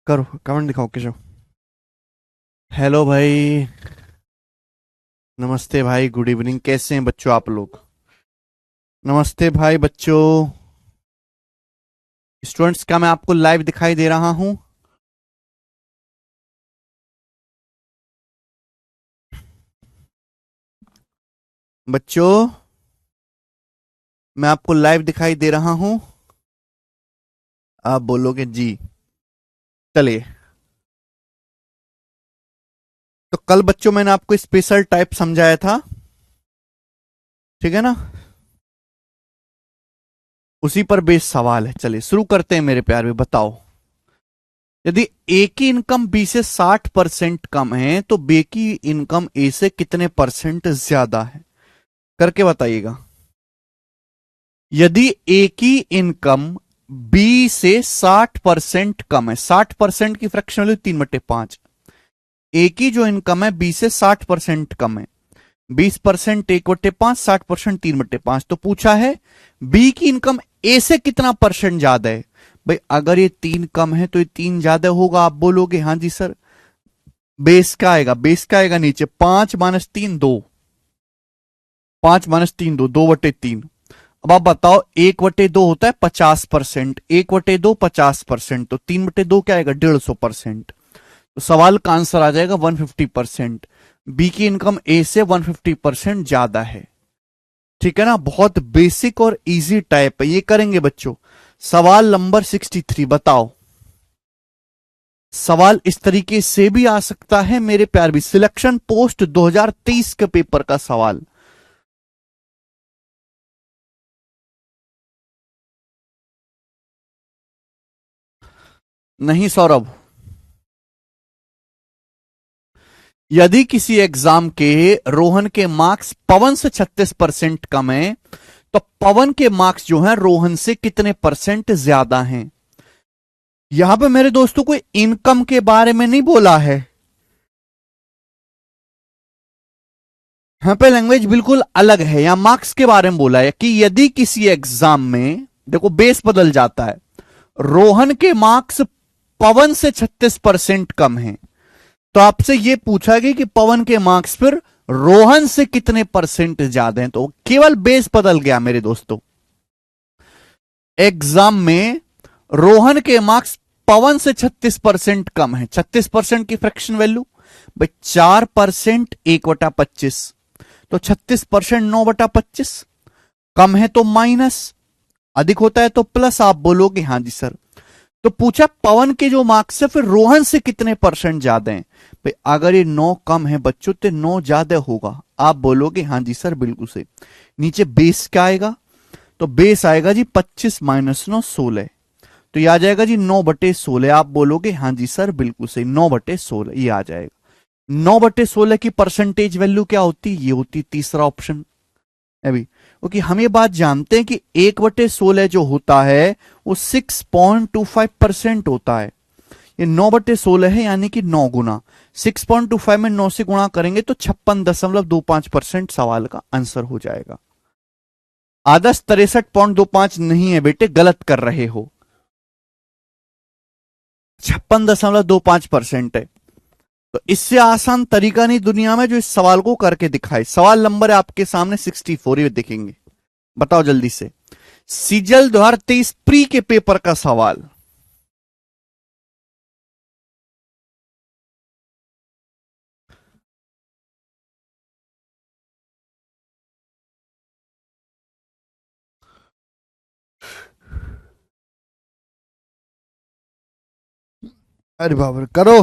करो कमेंट दिखाओ केशव। हेलो भाई। नमस्ते भाई, गुड इवनिंग। कैसे हैं बच्चों आप लोग? नमस्ते भाई बच्चों। स्टूडेंट्स, क्या मैं आपको लाइव दिखाई दे रहा हूं? बच्चों, मैं आपको लाइव दिखाई दे रहा हूं? आप बोलोगे जी। चलिए। तो कल बच्चों मैंने आपको स्पेशल टाइप समझाया था, ठीक है ना? उसी पर बेस सवाल है। चलिए शुरू करते हैं मेरे प्यारे। बताओ, यदि ए की इनकम बी से 60% कम है तो बी की इनकम ए से कितने परसेंट ज्यादा है? करके बताइएगा। यदि ए की इनकम बी से 60% कम है, 60% की फ्रैक्शन वैल्यू 3/5। ए की जो इनकम है बी से 60% कम है। 20% 1/5, 60% 3/5। तो पूछा है बी की इनकम ए से कितना परसेंट ज्यादा है। भाई अगर ये 3 कम है तो ये 3 ज्यादा होगा। आप बोलोगे हाँ जी सर। बेस का आएगा, बेस का आएगा नीचे 5 - 3 2। 5 - 3 2, 2/3। अब आप बताओ, 1/2 होता है 50%, 1/2 50%, तो 3/2 क्या आएगा? 150%। तो सवाल का आंसर आ जाएगा 150%। बी की इनकम ए से 150% ज्यादा है। ठीक है ना? बहुत बेसिक और इजी टाइप है, ये करेंगे बच्चों। सवाल नंबर 63 बताओ। सवाल इस तरीके से भी आ सकता है मेरे प्यार भी। सिलेक्शन पोस्ट 2023 के पेपर का सवाल। नहीं सौरभ। यदि किसी एग्जाम के रोहन के मार्क्स पवन से 36% कम है तो पवन के मार्क्स जो हैं रोहन से कितने परसेंट ज्यादा हैं? यहां पे मेरे दोस्तों को इनकम के बारे में नहीं बोला है। यहां पे लैंग्वेज बिल्कुल अलग है। यहां मार्क्स के बारे में बोला है कि यदि किसी एग्जाम में, देखो बेस बदल जाता है। रोहन के मार्क्स पवन से 36% कम है, तो आपसे यह पूछा गया कि पवन के मार्क्स फिर रोहन से कितने परसेंट ज्यादा हैं। तो केवल बेस बदल गया मेरे दोस्तों। एग्जाम में रोहन के मार्क्स पवन से 36% कम है। 36% की फ्रैक्शन वैल्यू भाई 4%, 1/25। तो 36% 9/25। कम है तो माइनस, अधिक होता है तो प्लस। आप बोलोगे हाँ जी सर। तो पूछा पवन के जो मार्क्स है फिर रोहन से कितने परसेंट ज्यादा हैं। भाई अगर ये 9 कम है बच्चों तो 9 ज्यादा होगा। आप बोलोगे हाँ जी सर, बिल्कुल से। नीचे बेस क्या आएगा? तो बेस आएगा जी 25 - 9 16। तो ये आ जाएगा जी 9/16। आप बोलोगे हाँ जी सर, बिल्कुल सही, 9/16 ये आ जाएगा। 9/16 की परसेंटेज वैल्यू क्या होती? ये होती तीसरा ऑप्शन। अभी क्योंकि हम ये बात जानते हैं कि 1/16 जो होता है वो 6.25% होता है। ये 9/16 है, यानी कि 9 गुना। 6.25 में 9 से गुणा करेंगे तो 56.25% सवाल का आंसर हो जाएगा। आदर्श 63.25 नहीं है बेटे, गलत कर रहे हो। 56.25% है। तो इससे आसान तरीका नहीं दुनिया में जो इस सवाल को करके दिखाए। सवाल नंबर है आपके सामने 64, ये देखेंगे। बताओ जल्दी से। सीजल 2023 प्री के पेपर का सवाल। अरे बाप रे, करो।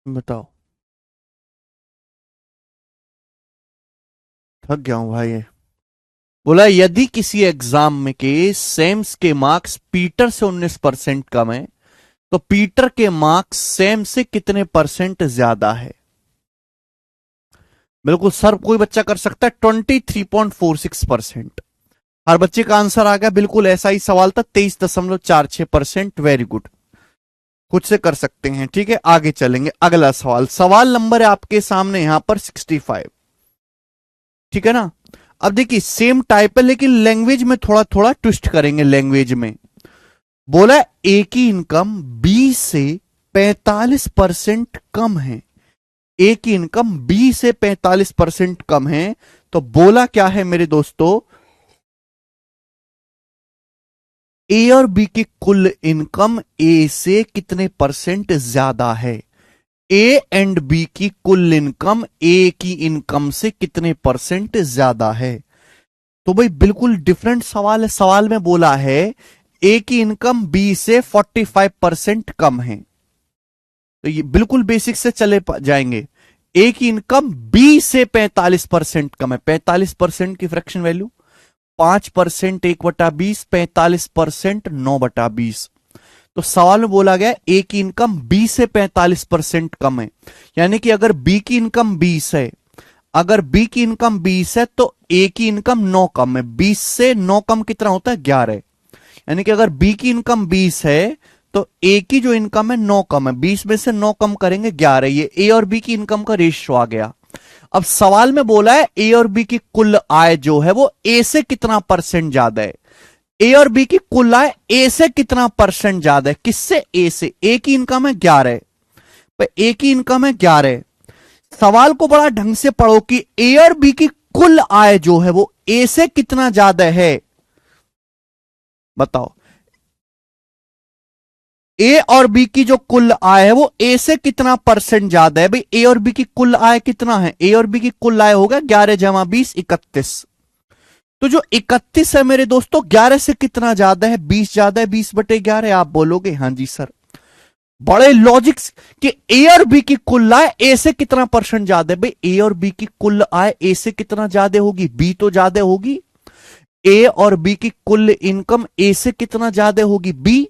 बताओ, थक गया हूं भाई। बोला यदि किसी एग्जाम में के सेम्स के मार्क्स पीटर से 19% कम है तो पीटर के मार्क्स सेम से कितने परसेंट ज्यादा है। बिल्कुल सर, कोई बच्चा कर सकता है 23.46%। हर बच्चे का आंसर आ गया, बिल्कुल ऐसा ही सवाल था, 23.46%। वेरी गुड, खुद से कर सकते हैं। ठीक है, आगे चलेंगे। अगला सवाल, सवाल नंबर है आपके सामने यहां पर 65। ठीक है ना। अब देखिए सेम टाइप है लेकिन लैंग्वेज में थोड़ा थोड़ा ट्विस्ट करेंगे। लैंग्वेज में बोला ए की इनकम बी से 45% कम है। ए की इनकम बी से 45% कम है, तो बोला क्या है मेरे दोस्तों, ए और बी की कुल इनकम ए से कितने परसेंट ज्यादा है। ए एंड बी की कुल इनकम ए की इनकम से कितने परसेंट ज्यादा है। तो भाई बिल्कुल डिफरेंट सवाल है। सवाल में बोला है ए की इनकम बी से 45% कम है, तो ये बिल्कुल बेसिक से चले जाएंगे। ए की इनकम बी से 45% कम है। 45% की फ्रैक्शन वैल्यू 5%, 1/20, 45%, 9/20। तो सवाल में बोला गया ए की इनकम बी से 45% कम है, यानी कि अगर बी की इनकम 20 है, अगर बी की इनकम 20 है तो ए की इनकम 9 कम है। 20 से 9 कम कितना होता है, 11। यानी कि अगर बी की इनकम 20 है तो ए की जो इनकम है 9 कम है। 20 में से 9 कम करेंगे 11। ये ए और बी की इनकम का रेशियो आ गया। अब सवाल में बोला है ए और बी की कुल आय जो है वो ए से कितना परसेंट ज्यादा है। ए और बी की कुल आय ए से कितना परसेंट ज्यादा है, किससे, ए से। ए की इनकम है 11, ए की इनकम है 11। सवाल को बड़ा ढंग से पढ़ो कि ए और बी की कुल आय जो है वो ए से कितना ज्यादा है। बताओ, ए और बी की जो कुल आय है वो ए से कितना परसेंट ज्यादा है। भाई ए और बी की कुल आय कितना है, ए और बी की कुल आय होगा 11 जमा 20 31। तो जो 31 है मेरे दोस्तों 11 से कितना ज्यादा है, 20 ज्यादा है। 20/11 आप बोलोगे हाँ जी सर। बड़े लॉजिक्स कि ए और बी की कुल आय ए से कितना परसेंट ज्यादा है। भाई ए और बी की कुल आय ए से कितना ज्यादा होगी, बी तो ज्यादा होगी। ए और बी की कुल इनकम ए से कितना ज्यादा होगी, बी।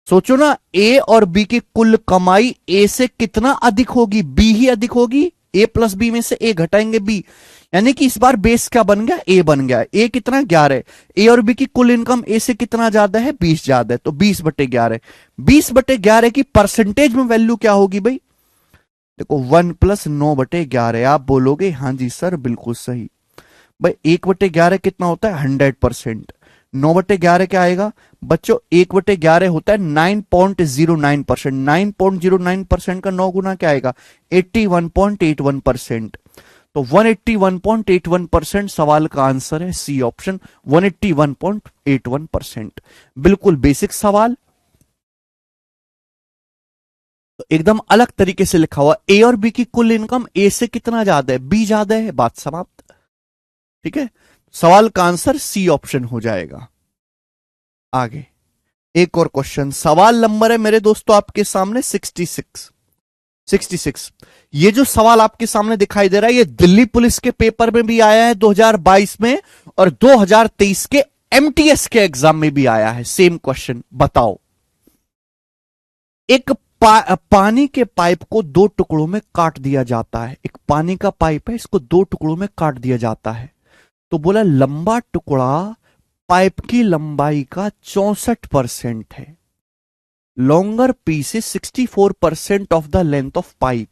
सोचो ना, ए और बी की कुल कमाई ए से कितना अधिक होगी, बी ही अधिक होगी। ए प्लस बी में से ए घटाएंगे बी, यानी कि इस बार बेस क्या बन गया, ए बन गया। ए कितना, 11। ए और बी की कुल इनकम ए से कितना ज्यादा है, 20 ज्यादा है, तो 20/11। 20/11 की परसेंटेज में वैल्यू क्या होगी भाई, देखो 1 + 9/11। आप बोलोगे हाँ जी सर बिल्कुल सही। भाई 1/11 कितना होता है, 100%। 9/11 क्या आएगा बच्चों, 1/11 होता है 9.09%। 9.09% का 9 गुना क्या आएगा, 81.81%। तो 181.81% सवाल का आंसर है सी ऑप्शन, 181.81%। बिल्कुल बेसिक सवाल, तो एकदम अलग तरीके से लिखा हुआ। ए और बी की कुल इनकम ए से कितना ज्यादा है, बी ज्यादा है, बात समाप्त। ठीक है, सवाल का आंसर सी ऑप्शन हो जाएगा। आगे एक और क्वेश्चन, सवाल नंबर है मेरे दोस्तों आपके सामने 66। 66 ये जो सवाल आपके सामने दिखाई दे रहा है ये दिल्ली पुलिस के पेपर में भी आया है 2022 में, और 2023 के एमटीएस के एग्जाम में भी आया है सेम क्वेश्चन। बताओ, एक पानी के पाइप को 2 टुकड़ों में काट दिया जाता है। एक पानी का पाइप है, इसको 2 टुकड़ों में काट दिया जाता है। तो बोला लंबा टुकड़ा पाइप की लंबाई का 64% है। Longer piece is 64% of the length of pipe.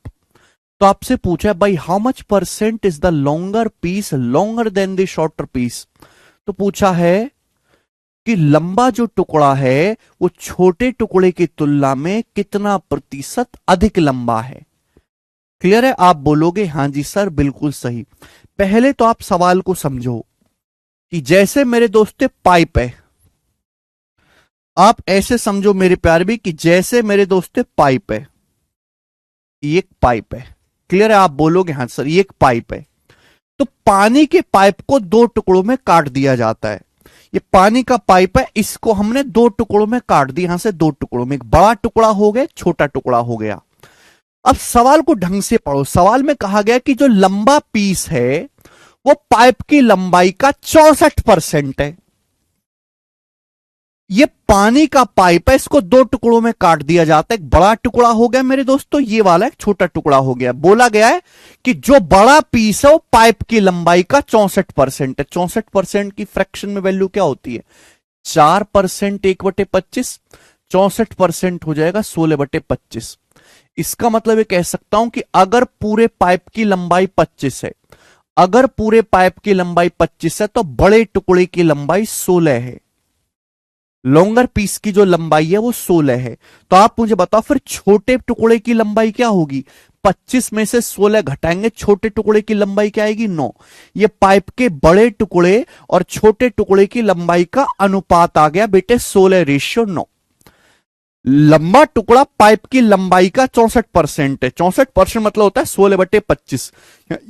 तो आपसे पूछा है भाई how much percent is the longer piece longer than the shorter piece. तो पूछा है कि लंबा जो टुकड़ा है वो छोटे टुकड़े की तुलना में कितना प्रतिशत अधिक लंबा है। क्लियर है, आप बोलोगे हाँ जी सर बिल्कुल सही। पहले तो आप सवाल को समझो कि जैसे मेरे दोस्तों पाइप है, आप ऐसे समझो मेरे प्यार भी कि जैसे मेरे दोस्तों पाइप है, ये एक पाइप है। क्लियर है, आप बोलोगे हाँ सर ये एक पाइप है। तो पानी के पाइप को 2 टुकड़ों में काट दिया जाता है। ये पानी का पाइप है, इसको हमने 2 टुकड़ों में काट दिया, यहां से 2 टुकड़ों में, एक बड़ा टुकड़ा हो गया, छोटा टुकड़ा हो गया। अब सवाल को ढंग से पढ़ो। सवाल में कहा गया कि जो लंबा पीस है वो पाइप की लंबाई का 64% है। ये पानी का पाइप है, इसको दो टुकड़ों में काट दिया जाता है। एक बड़ा टुकड़ा हो गया मेरे दोस्तों ये वाला, एक छोटा टुकड़ा हो गया। बोला गया है कि जो बड़ा पीस है वो पाइप की लंबाई का 64% है। 64% की फ्रैक्शन में वैल्यू क्या होती है? 4% 1/25, 64% हो जाएगा 16/25। इसका मतलब ये कह सकता हूं कि अगर पूरे पाइप की लंबाई 25 है, अगर पूरे पाइप की लंबाई 25 है तो बड़े टुकड़े की लंबाई 16 है। लॉन्गर पीस की जो लंबाई है वो 16 है। तो आप मुझे बताओ फिर छोटे टुकड़े की लंबाई क्या होगी? 25 में से 16 घटाएंगे, छोटे टुकड़े की लंबाई क्या आएगी? 9। ये पाइप के बड़े टुकड़े और छोटे टुकड़े की लंबाई का अनुपात आ गया बेटे 16:9। लंबा टुकड़ा पाइप की लंबाई का 64% है। 64% मतलब होता है 16/25।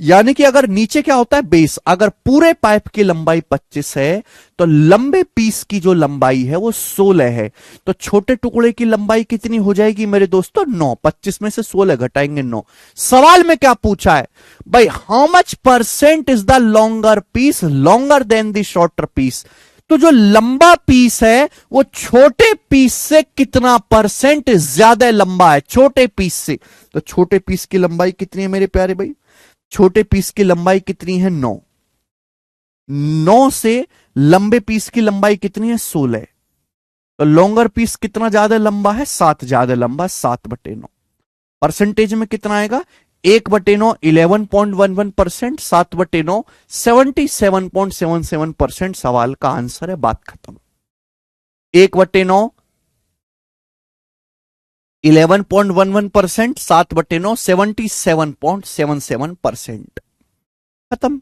यानी कि अगर नीचे क्या होता है? बेस। अगर पूरे पाइप की लंबाई 25 है तो लंबे पीस की जो लंबाई है वो 16 है। तो छोटे टुकड़े की लंबाई कितनी हो जाएगी मेरे दोस्तों? 9। 25 में से 16 घटाएंगे 9। सवाल में क्या पूछा है भाई? How much percent is the longer piece longer than the shorter piece? तो जो लंबा पीस है वो छोटे पीस से कितना परसेंट ज्यादा लंबा है? छोटे पीस से। तो छोटे पीस की लंबाई कितनी है मेरे प्यारे भाई? छोटे पीस की लंबाई कितनी है? 9। 9 से लंबे पीस की लंबाई कितनी है? 16। तो लॉन्गर पीस कितना ज्यादा लंबा है? 7 ज्यादा लंबा, 7/9। परसेंटेज में कितना आएगा? 1/9 11.11%, 7/9 77.77%। सवाल का आंसर है, बात खत्म। 1/9 11.11%, 7/9 77.77%। खत्म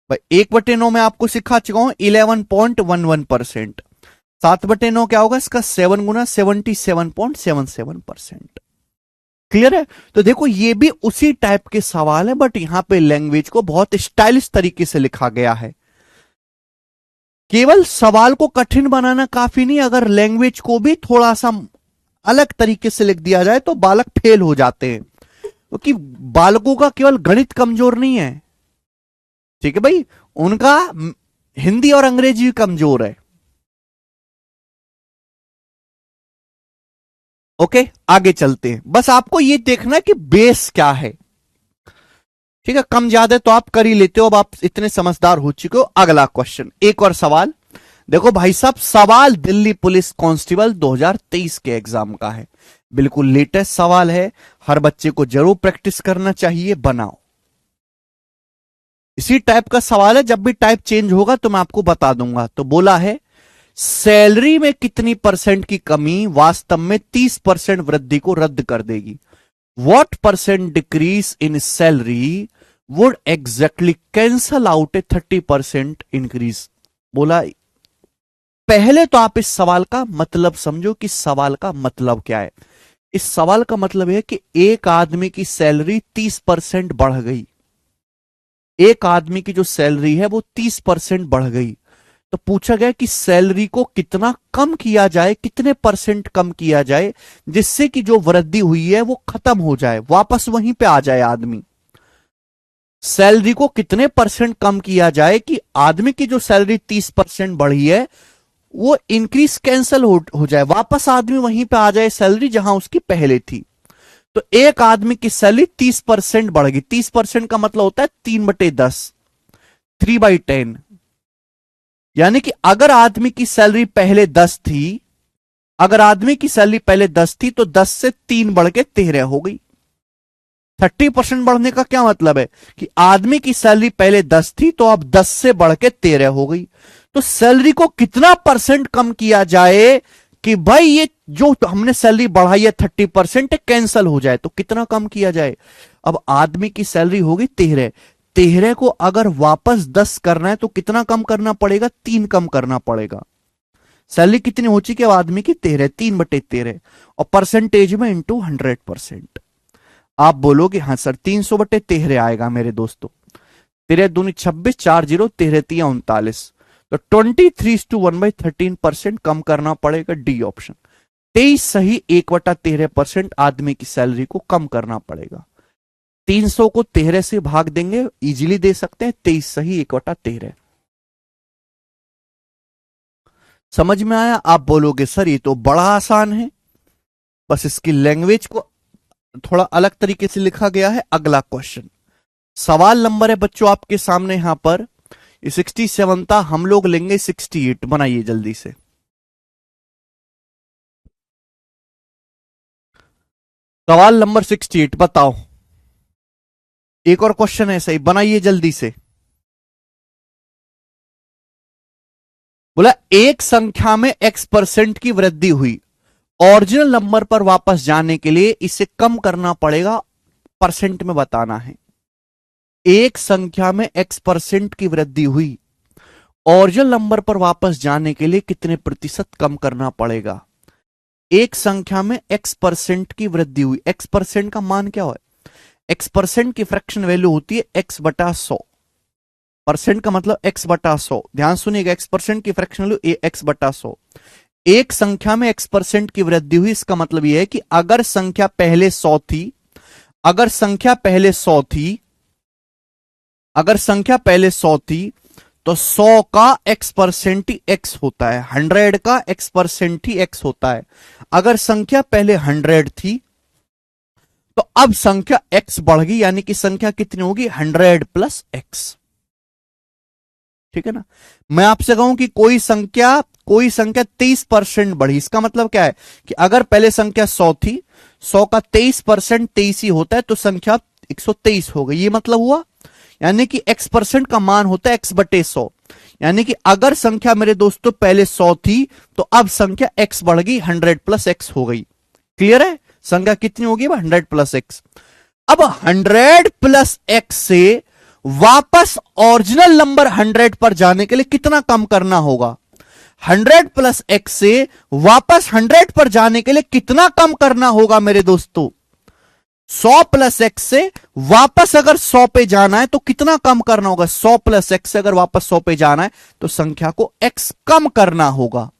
भाई। 1/9 में आपको सिखा चुका हूं 11.11%। 7/9 क्या होगा इसका? 7 गुना 77.77%। क्लियर है? तो देखो ये भी उसी टाइप के सवाल है, बट यहां पे लैंग्वेज को बहुत स्टाइलिश तरीके से लिखा गया है। केवल सवाल को कठिन बनाना काफी नहीं, अगर लैंग्वेज को भी थोड़ा सा अलग तरीके से लिख दिया जाए तो बालक फेल हो जाते हैं, क्योंकि बालकों का केवल गणित कमजोर नहीं है, ठीक है भाई, उनका हिंदी और अंग्रेजी भी कमजोर है। ओके, आगे चलते हैं। बस आपको ये देखना है कि बेस क्या है, ठीक है। कम ज्यादा तो आप कर ही लेते हो, अब आप इतने समझदार हो चुके हो। अगला क्वेश्चन, एक और सवाल देखो भाई साहब। सवाल दिल्ली पुलिस कांस्टेबल 2023 के एग्जाम का है, बिल्कुल लेटेस्ट सवाल है, हर बच्चे को जरूर प्रैक्टिस करना चाहिए। बनाओ, इसी टाइप का सवाल है, जब भी टाइप चेंज होगा तो मैं आपको बता दूंगा। तो बोला है सैलरी में कितनी परसेंट की कमी वास्तव में 30% वृद्धि को रद्द कर देगी? What percent decrease in salary would exactly cancel out a 30% increase? बोला पहले तो आप इस सवाल का मतलब समझो कि सवाल का मतलब क्या है। इस सवाल का मतलब है कि एक आदमी की सैलरी 30% बढ़ गई, एक आदमी की जो सैलरी है वो 30% बढ़ गई। तो पूछा गया कि सैलरी को कितना कम किया जाए, कितने परसेंट कम किया जाए जिससे कि जो वृद्धि हुई है वो खत्म हो जाए, वापस वहीं पे आ जाए आदमी। सैलरी को कितने परसेंट कम किया जाए कि आदमी की जो सैलरी 30% बढ़ी है वो इंक्रीज कैंसल हो जाए, वापस आदमी वहीं पे आ जाए सैलरी जहां उसकी पहले थी। तो एक आदमी की सैलरी 30% बढ़ गई। 30% का मतलब होता है 3/10, 3/10। यानी कि अगर आदमी की सैलरी पहले 10 थी, अगर आदमी की सैलरी पहले 10 थी तो 10 से 3 बढ़ के 13 हो गई। 30% बढ़ने का क्या मतलब है कि आदमी की सैलरी पहले 10 थी तो अब 10 से बढ़ के 13 हो गई। तो सैलरी को कितना परसेंट कम किया जाए कि भाई ये जो हमने सैलरी बढ़ाई है 30% कैंसल हो जाए, तो कितना कम किया जाए? अब आदमी की सैलरी होगी 13, 13 को अगर वापस 10 करना है तो कितना कम करना पड़ेगा? 3 कम करना पड़ेगा। सैलरी कितनी हो चुकी है आदमी की? 13, 3/13 और परसेंटेज में इंटू 100%। आप बोलोगे हाँ सर 300/13 आएगा मेरे दोस्तों। 13 दूनी 26, 4 0, 13 3 39। तो 23:1/13% कम करना पड़ेगा, डी ऑप्शन। 23 सही 1/13% आदमी की सैलरी को कम करना पड़ेगा। 300 को 13 से भाग देंगे, इजीली दे सकते हैं, 23 सही 1/13। समझ में आया? आप बोलोगे सर ये तो बड़ा आसान है, बस इसकी लैंग्वेज को थोड़ा अलग तरीके से लिखा गया है। अगला क्वेश्चन, सवाल नंबर है बच्चों आपके सामने यहां पर, 67 था, हम लोग लेंगे 68। बनाइए जल्दी से। सवाल नंबर 68 बताओ। एक और क्वेश्चन है सही, बनाइए जल्दी से। बोला एक संख्या में x% की वृद्धि हुई, ओरिजिनल नंबर पर वापस जाने के लिए इसे कम करना पड़ेगा, परसेंट में बताना है। एक संख्या में x% की वृद्धि हुई, ओरिजिनल नंबर पर वापस जाने के लिए कितने प्रतिशत कम करना पड़ेगा। एक संख्या में x% की वृद्धि हुई, x% का मान क्या है? x% की फ्रैक्शन वैल्यू होती है x/100। परसेंट का मतलब x/100। ध्यान सुनिएगा, x% की फ्रैक्शन वैल्यू x/100। एक संख्या में x% की वृद्धि हुई, इसका मतलब यह है कि अगर संख्या पहले 100 थी, अगर संख्या पहले 100 थी, अगर संख्या पहले 100 थी, तो 100 का x% ही x होता है, 100 का x% ही x होता है। अगर संख्या पहले 100 थी, तो अब संख्या x बढ़ गई, यानी कि संख्या कितनी होगी? 100 प्लस x। ठीक है ना? मैं आपसे कहूं कि कोई संख्या 23% बढ़ी, इसका मतलब क्या है कि अगर पहले संख्या 100 थी, 100 का 23% 23 ही होता है, तो संख्या 123 हो गई। ये मतलब हुआ, यानी कि x% का मान होता है x/100। यानी कि अगर संख्या मेरे दोस्तों पहले 100 थी, तो अब संख्या x बढ़ गई, 100 प्लस x हो गई। क्लियर है? संख्या कितनी होगी? 100 प्लस x। अब 100 प्लस x से वापस ओरिजिनल नंबर 100 पर जाने के लिए कितना कम करना होगा? 100 प्लस x से वापस 100 पर जाने के लिए कितना कम करना होगा मेरे दोस्तों? 100 प्लस x से वापस अगर 100 पे जाना है तो कितना कम करना होगा? 100 प्लस x से अगर वापस 100 पे जाना है तो संख्या को x कम करना होगा।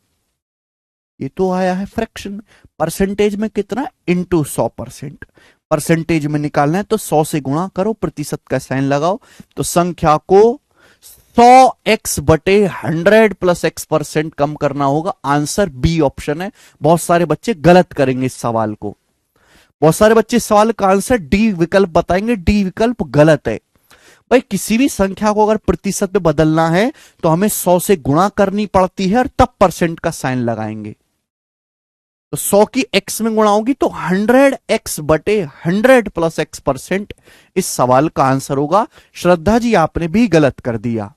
ये तो आया है फ्रैक्शन। परसेंटेज में कितना? इंटू 100%। परसेंटेज में निकालना है तो 100 से गुणा करो, प्रतिशत का साइन लगाओ, तो संख्या को 100x/100 प्लस x% कम करना होगा। आंसर बी ऑप्शन है। बहुत सारे बच्चे गलत करेंगे इस सवाल को, बहुत सारे बच्चे इस सवाल का आंसर डी विकल्प बताएंगे, डी विकल्प गलत है। भाई किसी भी संख्या को अगर प्रतिशत में बदलना है तो हमें 100 से गुणा करनी पड़ती है और तब परसेंट का साइन लगाएंगे। तो 100 की x में गुणा होगी तो 100x/100 प्लस x% इस सवाल का आंसर होगा। श्रद्धा जी आपने भी गलत कर दिया।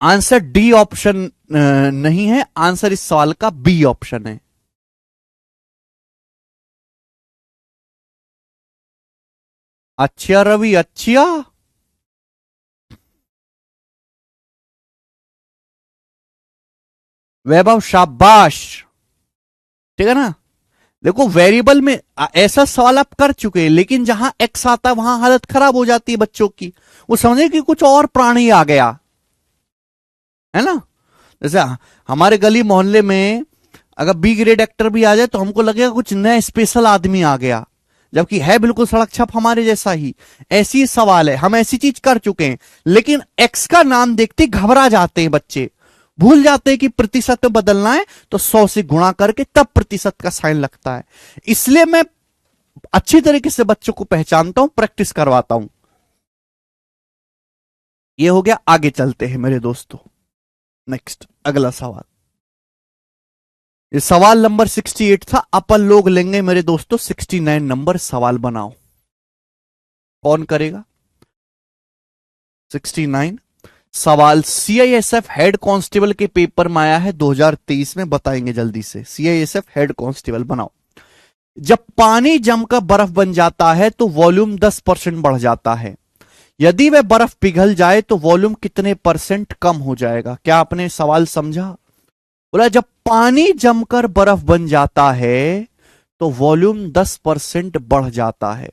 आंसर डी ऑप्शन नहीं है, आंसर इस सवाल का बी ऑप्शन है। अच्छा रवि, अच्छा वैभव, शाबाश। ठीक है ना? देखो वेरिएबल में ऐसा सवाल आप कर चुके हैं, लेकिन जहां एक्स आता है वहां हालत खराब हो जाती है बच्चों की। वो समझे कि कुछ और प्राणी आ गया है ना। जैसे हमारे गली मोहल्ले में अगर बी ग्रेड एक्टर भी आ जाए तो हमको लगेगा कुछ नया स्पेशल आदमी आ गया, जबकि है बिल्कुल सड़क छप हमारे जैसा ही। ऐसी सवाल है, हम ऐसी चीज कर चुके हैं, लेकिन एक्स का नाम देखते घबरा जाते हैं बच्चे, भूल जाते हैं कि प्रतिशत में बदलना है तो 100 से गुणा करके तब प्रतिशत का साइन लगता है। इसलिए मैं अच्छी तरीके से बच्चों को पहचानता हूं, प्रैक्टिस करवाता हूं। ये हो गया। आगे चलते हैं मेरे दोस्तों, नेक्स्ट अगला सवाल। ये सवाल नंबर 68 था, अपन लोग लेंगे मेरे दोस्तों 69 नंबर। सवाल बनाओ, कौन करेगा? 69 सवाल सीआईएसएफ हेड कांस्टेबल के पेपर में आया है 2023 में, बताएंगे जल्दी से। सीआईएसएफ हेड कांस्टेबल बनाओ। जब पानी जमकर बर्फ बन जाता है तो वॉल्यूम 10% बढ़ जाता है, यदि वह बर्फ पिघल जाए तो वॉल्यूम कितने % कम हो जाएगा? क्या आपने सवाल समझा? बोला जब पानी जमकर बर्फ बन जाता है तो वॉल्यूम 10% बढ़ जाता है,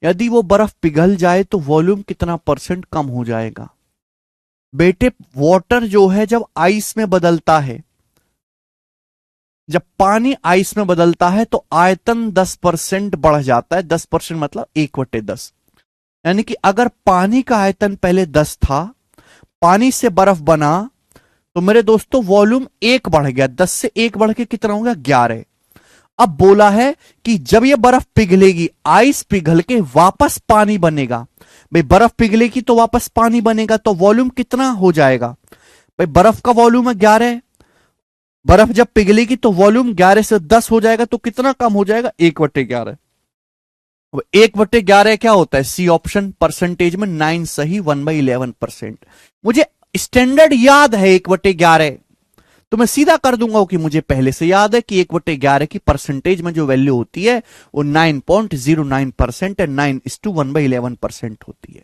यदि वो बर्फ पिघल जाए तो वॉल्यूम कितना % कम हो जाएगा? बेटे वाटर जो है जब आइस में बदलता है जब पानी आइस में बदलता है तो आयतन 10% बढ़ जाता है। 10% मतलब 1/10। यानी कि अगर पानी का आयतन पहले 10 था, पानी से बर्फ बना, तो मेरे दोस्तों वॉल्यूम 1 बढ़ गया। 10 से 1 बढ़ के कितना हो गया? 11। अब बोला है कि जब यह बर्फ पिघलेगी, आइस पिघल के वापस पानी बनेगा। भाई बर्फ पिघलेगी तो वापस पानी बनेगा, तो वॉल्यूम कितना हो जाएगा? भाई बर्फ का वॉल्यूम है 11, बर्फ जब पिघलेगी तो वॉल्यूम 11 से 10 हो जाएगा, तो कितना कम हो जाएगा? 1/11। 1/11 क्या होता है? C option. परसेंटेज में 9 सही, 1/11%। मुझे स्टैंडर्ड याद है 1/11, तो मैं सीधा कर दूंगा कि मुझे पहले से याद है कि 1/11 की परसेंटेज में जो वैल्यू होती है वो 9.09% है। 9:1/11% होती है।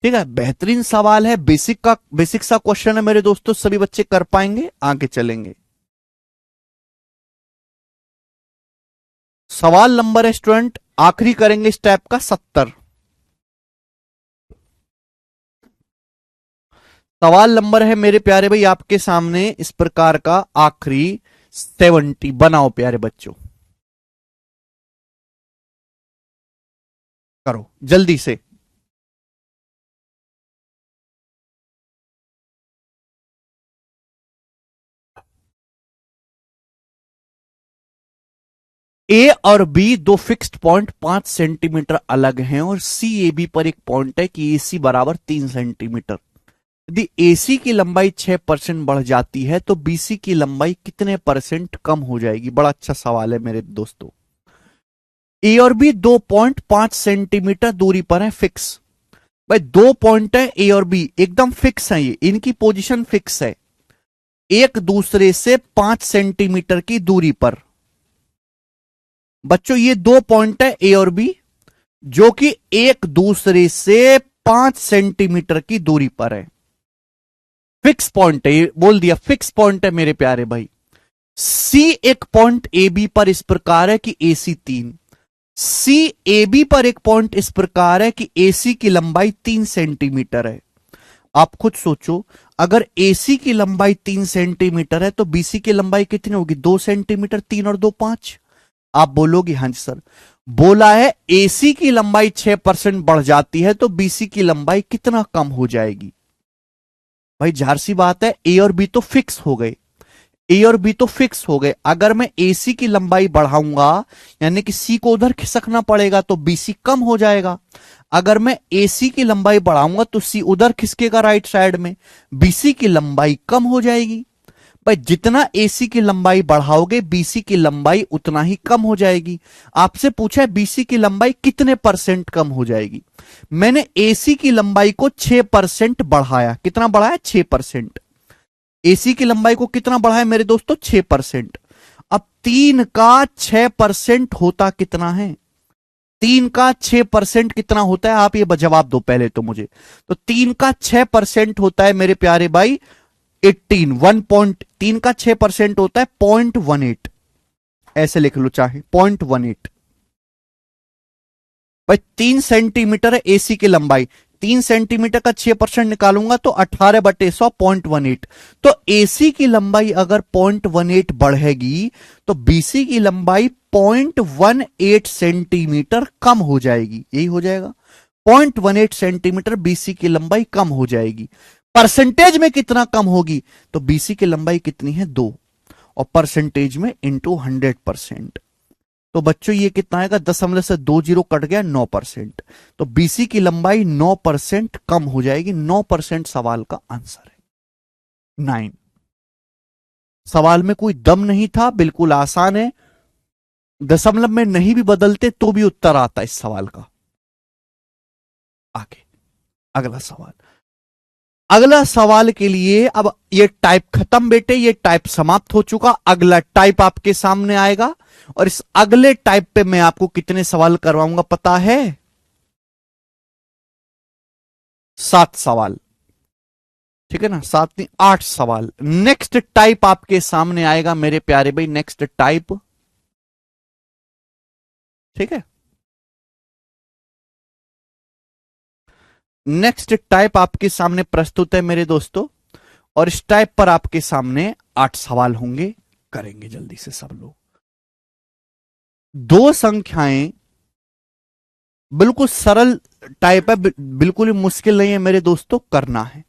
ठीक है, बेहतरीन सवाल है, बेसिक सा क्वेश्चन है मेरे दोस्तों, सभी बच्चे कर पाएंगे। आगे चलेंगे। सवाल नंबर है स्टूडेंट, आखिरी करेंगे इस टाइप का, 70। सवाल नंबर है मेरे प्यारे भाई आपके सामने इस प्रकार का, आखिरी 70। बनाओ प्यारे बच्चों, करो जल्दी से। ए और बी दो फिक्स्ड पॉइंट 5 सेंटीमीटर अलग हैं, और सी ए बी पर एक पॉइंट है कि ए सी बराबर 3 सेंटीमीटर। यदि एसी की लंबाई 6% बढ़ जाती है तो बीसी की लंबाई कितने परसेंट कम हो जाएगी? बड़ा अच्छा सवाल है मेरे दोस्तों। ए और बी 2.5 सेंटीमीटर दूरी पर है, फिक्स। भाई 2 पॉइंट है ए और बी, एकदम फिक्स है, ये इनकी पोजीशन फिक्स है, एक दूसरे से 5 सेंटीमीटर की दूरी पर। बच्चों ये 2 पॉइंट है ए और बी, जो कि एक दूसरे से 5 सेंटीमीटर की दूरी पर है। फिक्स पॉइंट है, ये बोल दिया फिक्स पॉइंट है मेरे प्यारे भाई। सी एक पॉइंट ए बी पर इस प्रकार है कि ए सी 3, सी ए बी पर एक पॉइंट इस प्रकार है कि ए सी की लंबाई 3 सेंटीमीटर है। आप खुद सोचो, अगर एसी की लंबाई 3 सेंटीमीटर है तो बीसी की लंबाई कितनी होगी? 2 सेंटीमीटर। 3 और 2 5। आप बोलोगे हाँ जी सर, बोला है एसी की लंबाई 6% बढ़ जाती है तो बीसी की लंबाई कितना कम हो जाएगी? भाई जाहिर सी बात है, ए और बी तो फिक्स हो गए, ए और बी तो फिक्स हो गए। अगर मैं एसी की लंबाई बढ़ाऊंगा, यानी कि सी को उधर खिसकना पड़ेगा, तो बीसी कम हो जाएगा। अगर मैं एसी की लंबाई बढ़ाऊंगा तो सी उधर खिसकेगा राइट साइड में, बीसी की लंबाई कम हो जाएगी। भाई जितना एसी की लंबाई बढ़ाओगे बीसी की लंबाई उतना ही कम हो जाएगी। आपसे पूछा है बीसी की लंबाई कितने परसेंट कम हो जाएगी? मैंने एसी की लंबाई को 6% बढ़ाया। कितना बढ़ाया? 6%। एसी की लंबाई को कितना बढ़ाया मेरे दोस्तों? 6%। अब 3 का 6% होता कितना है? 3 का 6% कितना होता है? आप ये जवाब दो पहले तो मुझे। तो 3 का 6% होता है मेरे प्यारे भाई 18। 3 का 6% होता है 0.18। ऐसे लिख लो चाहे 0.18। भाई 3 सेंटीमीटर है एसी की लंबाई, 3 सेंटीमीटर का 6% निकालूंगा तो 18/100, 0.18। तो एसी की लंबाई अगर 0.18 बढ़ेगी तो बीसी की लंबाई 0.18 सेंटीमीटर कम हो जाएगी। यही हो जाएगा, 0.18 सेंटीमीटर बीसी की लंबाई कम हो जाएगी। परसेंटेज में कितना कम होगी? तो बीसी की लंबाई कितनी है? 2, और परसेंटेज में इंटू 100%। तो बच्चों ये कितना आएगा? 0.20 से 2 जीरो कट गया, 9%। तो बीसी की लंबाई 9% कम हो जाएगी। 9% सवाल का आंसर है 9। सवाल में कोई दम नहीं था, बिल्कुल आसान है, दशमलव में नहीं भी बदलते तो भी उत्तर आता इस सवाल का। आगे अगला सवाल, अगला सवाल के लिए अब ये टाइप खत्म बेटे, ये टाइप समाप्त हो चुका। अगला टाइप आपके सामने आएगा, और इस अगले टाइप पे मैं आपको कितने सवाल करवाऊंगा पता है? 7 सवाल। ठीक है ना, 7 नहीं 8 सवाल। नेक्स्ट टाइप आपके सामने आएगा मेरे प्यारे भाई, नेक्स्ट टाइप। ठीक है, नेक्स्ट टाइप आपके सामने प्रस्तुत है मेरे दोस्तों, और इस टाइप पर आपके सामने 8 सवाल होंगे। करेंगे जल्दी से सब लोग। दो संख्याएं बिल्कुल सरल टाइप है, बिल्कुल ही मुश्किल नहीं है मेरे दोस्तों, करना है।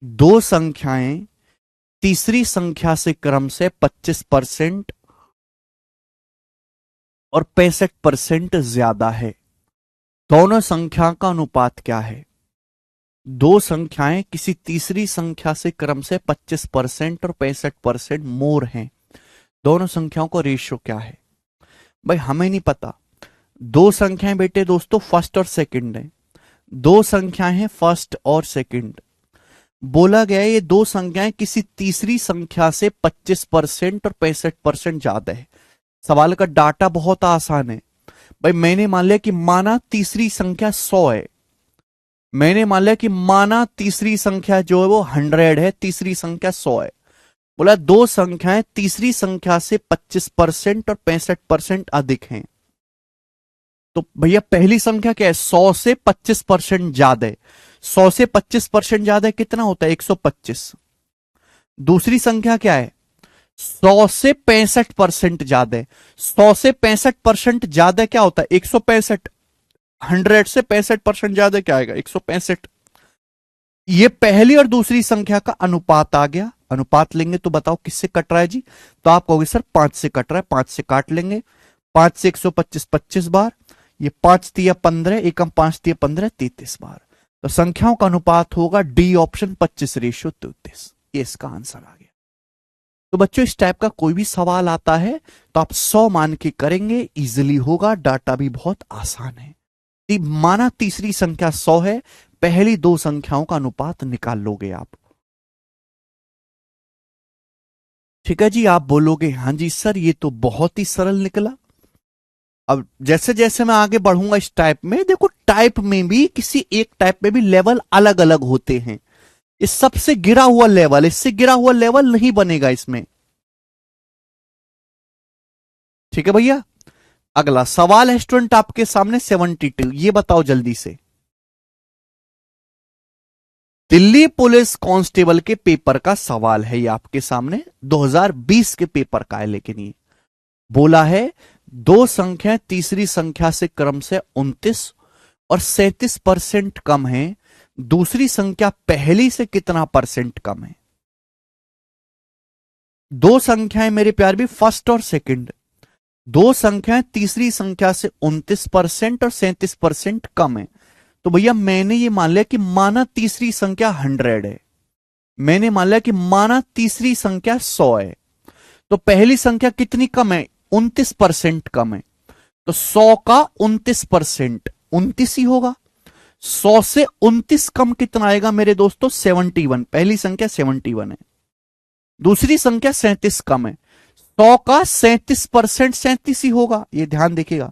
दो संख्याएं तीसरी संख्या से क्रम से 25% और 65% ज्यादा है। दोनों संख्या का अनुपात क्या है? दो संख्याएं किसी तीसरी संख्या से क्रम से 25% और 65% मोर हैं। दोनों संख्याओं का रेशियो क्या है? भाई हमें नहीं पता। दो संख्याएं बेटे दोस्तों फर्स्ट और सेकंड है। दो संख्याएं हैं फर्स्ट और सेकंड। बोला गया है ये दो संख्याएं किसी तीसरी संख्या से 25% और 65% ज्यादा है। सवाल का डाटा बहुत आसान है। भाई मैंने मान लिया कि माना तीसरी संख्या 100 है। मैंने मान लिया कि माना तीसरी संख्या जो है वो 100 है, तीसरी संख्या 100 है। बोला दो संख्याएं तीसरी संख्या से 25% और 65% अधिक हैं। तो भैया पहली संख्या क्या है? 100 से 25% ज्यादा है। 100 से 25% ज्यादा है कितना होता है? 125। दूसरी संख्या क्या है? 100 से 65% ज्यादा है। 100 से 65% ज्यादा क्या होता है? 165। 100 से 65% ज्यादा क्या आएगा? 165। ये पहली और दूसरी संख्या का अनुपात आ गया। अनुपात लेंगे तो बताओ किससे कट रहा है जी? तो आप कहोगे सर 5 से कट रहा है। 5 से काट लेंगे। 5 से 125 25 बार। ये 5 तिया 15, एकम 5 तिया 15 33 बार। तो संख्याओं का अनुपात होगा डी ऑप्शन 25:33। ये इसका आंसर आ गया। तो बच्चों इस टाइप का कोई भी सवाल आता है तो आप 100 मान के करेंगे, इजिली होगा, डाटा भी बहुत आसान है। माना तीसरी संख्या 100 है, पहली दो संख्याओं का अनुपात निकाल लोगे आप। ठीक है जी, आप बोलोगे हां जी सर ये तो बहुत ही सरल निकला। अब जैसे जैसे मैं आगे बढ़ूंगा इस टाइप में, देखो टाइप में भी किसी एक टाइप में भी लेवल अलग अलग होते हैं। इस सबसे गिरा हुआ लेवल, इससे गिरा हुआ लेवल नहीं बनेगा इसमें। ठीक है भैया। अगला सवाल है स्टूडेंट आपके सामने 72। ये बताओ जल्दी से, दिल्ली पुलिस कांस्टेबल के पेपर का सवाल है। ये आपके सामने 2020 के पेपर का है। लेकिन ये बोला है दो संख्या तीसरी संख्या से क्रम से 29 और 37% कम है। दूसरी संख्या पहली से कितना परसेंट कम है? दो संख्याएं मेरे प्यार भी फर्स्ट और सेकंड। दो संख्याएं तीसरी संख्या से 29% और 37% कम है। तो भैया मैंने ये मान लिया कि माना तीसरी संख्या 100 है। मैंने मान लिया कि माना तीसरी संख्या 100 है। तो पहली संख्या कितनी कम है? 29% कम है। तो 100 का 29% 29 ही होगा। 100 से 29 कम कितना आएगा मेरे दोस्तों? 71। पहली संख्या 71 है, दूसरी संख्या 37 कम है। 100 का 37% 37 ही होगा। ये ध्यान देखिएगा,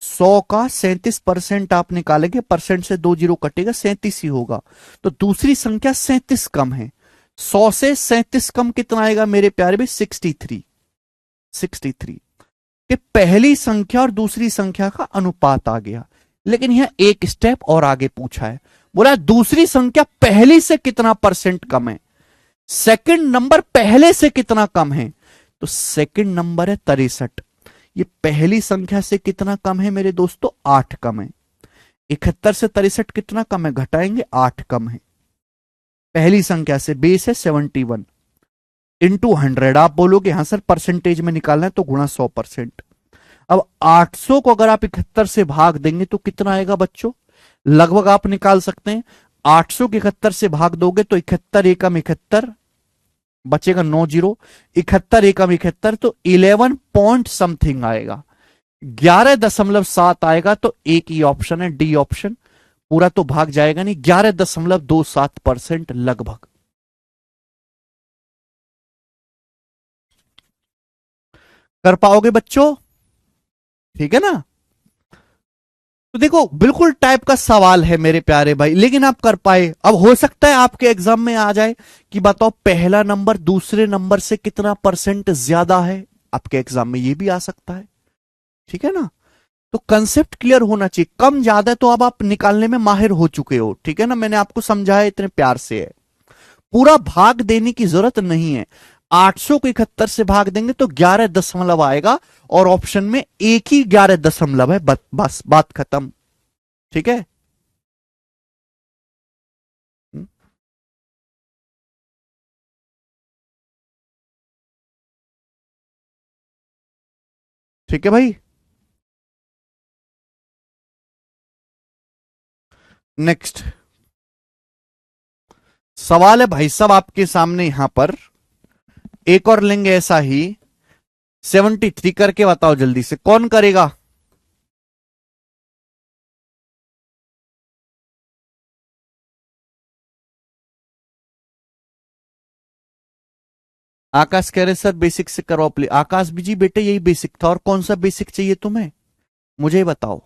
100 का 37% आप निकालेंगे, परसेंट से 2 जीरो कटेगा, 37 ही होगा। तो दूसरी संख्या 37 कम है। 100 से 37 कम कितना आएगा मेरे प्यारे भी? 63। 63 कि पहली संख्या और दूसरी संख्या का अनुपात आ गया। लेकिन यह एक स्टेप और आगे पूछा है। बोला दूसरी संख्या पहली से कितना परसेंट कम है? सेकंड नंबर पहले से कितना कम है? तो सेकंड नंबर है 63। ये पहली संख्या से कितना कम है मेरे दोस्तों? 8 कम है। 71 से 63 कितना कम है? घटाएंगे, 8 कम है। पहली संख्या से बेस है 71 इंटू 100। आप बोलोगे हाँ सर परसेंटेज में निकालना है तो गुणा 100%। अब 800 को अगर आप 71 से भाग देंगे तो कितना आएगा बच्चों? लगभग आप निकाल सकते हैं। 800 के 71 से भाग दोगे तो 71 एकम 71 बचेगा 9 जीरो। 71 एकम 71 तो 11 पॉइंट समथिंग आएगा, 11.7 आएगा। तो एक ही ऑप्शन है डी ऑप्शन। पूरा तो भाग जाएगा नहीं, 11.27% लगभग। कर पाओगे बच्चों? ठीक है ना? तो देखो बिल्कुल टाइप का सवाल है मेरे प्यारे भाई, लेकिन आप कर पाए। अब हो सकता है आपके एग्जाम में आ जाए कि बताओ पहला नंबर दूसरे नंबर से कितना परसेंट ज्यादा है। आपके एग्जाम में ये भी आ सकता है। ठीक है ना? तो कंसेप्ट क्लियर होना चाहिए। कम ज्यादा तो अब आप निकालने में माहिर हो चुके हो। ठीक है ना? मैंने आपको समझाया इतने प्यार से है। पूरा भाग देने की जरूरत नहीं है। 800 को 71 से भाग देंगे तो 11 दशमलव आएगा, और ऑप्शन में एक ही 11 दशमलव है, बस बात खत्म। ठीक है। ठीक है भाई। नेक्स्ट सवाल है भाई साहब आपके सामने यहां पर, एक और लेंगे ऐसा ही। 73 करके बताओ जल्दी से, कौन करेगा? आकाश कह रहे सर बेसिक से करो प्लीज। आकाश जी बेटे यही बेसिक था, और कौन सा बेसिक चाहिए तुम्हें, मुझे बताओ।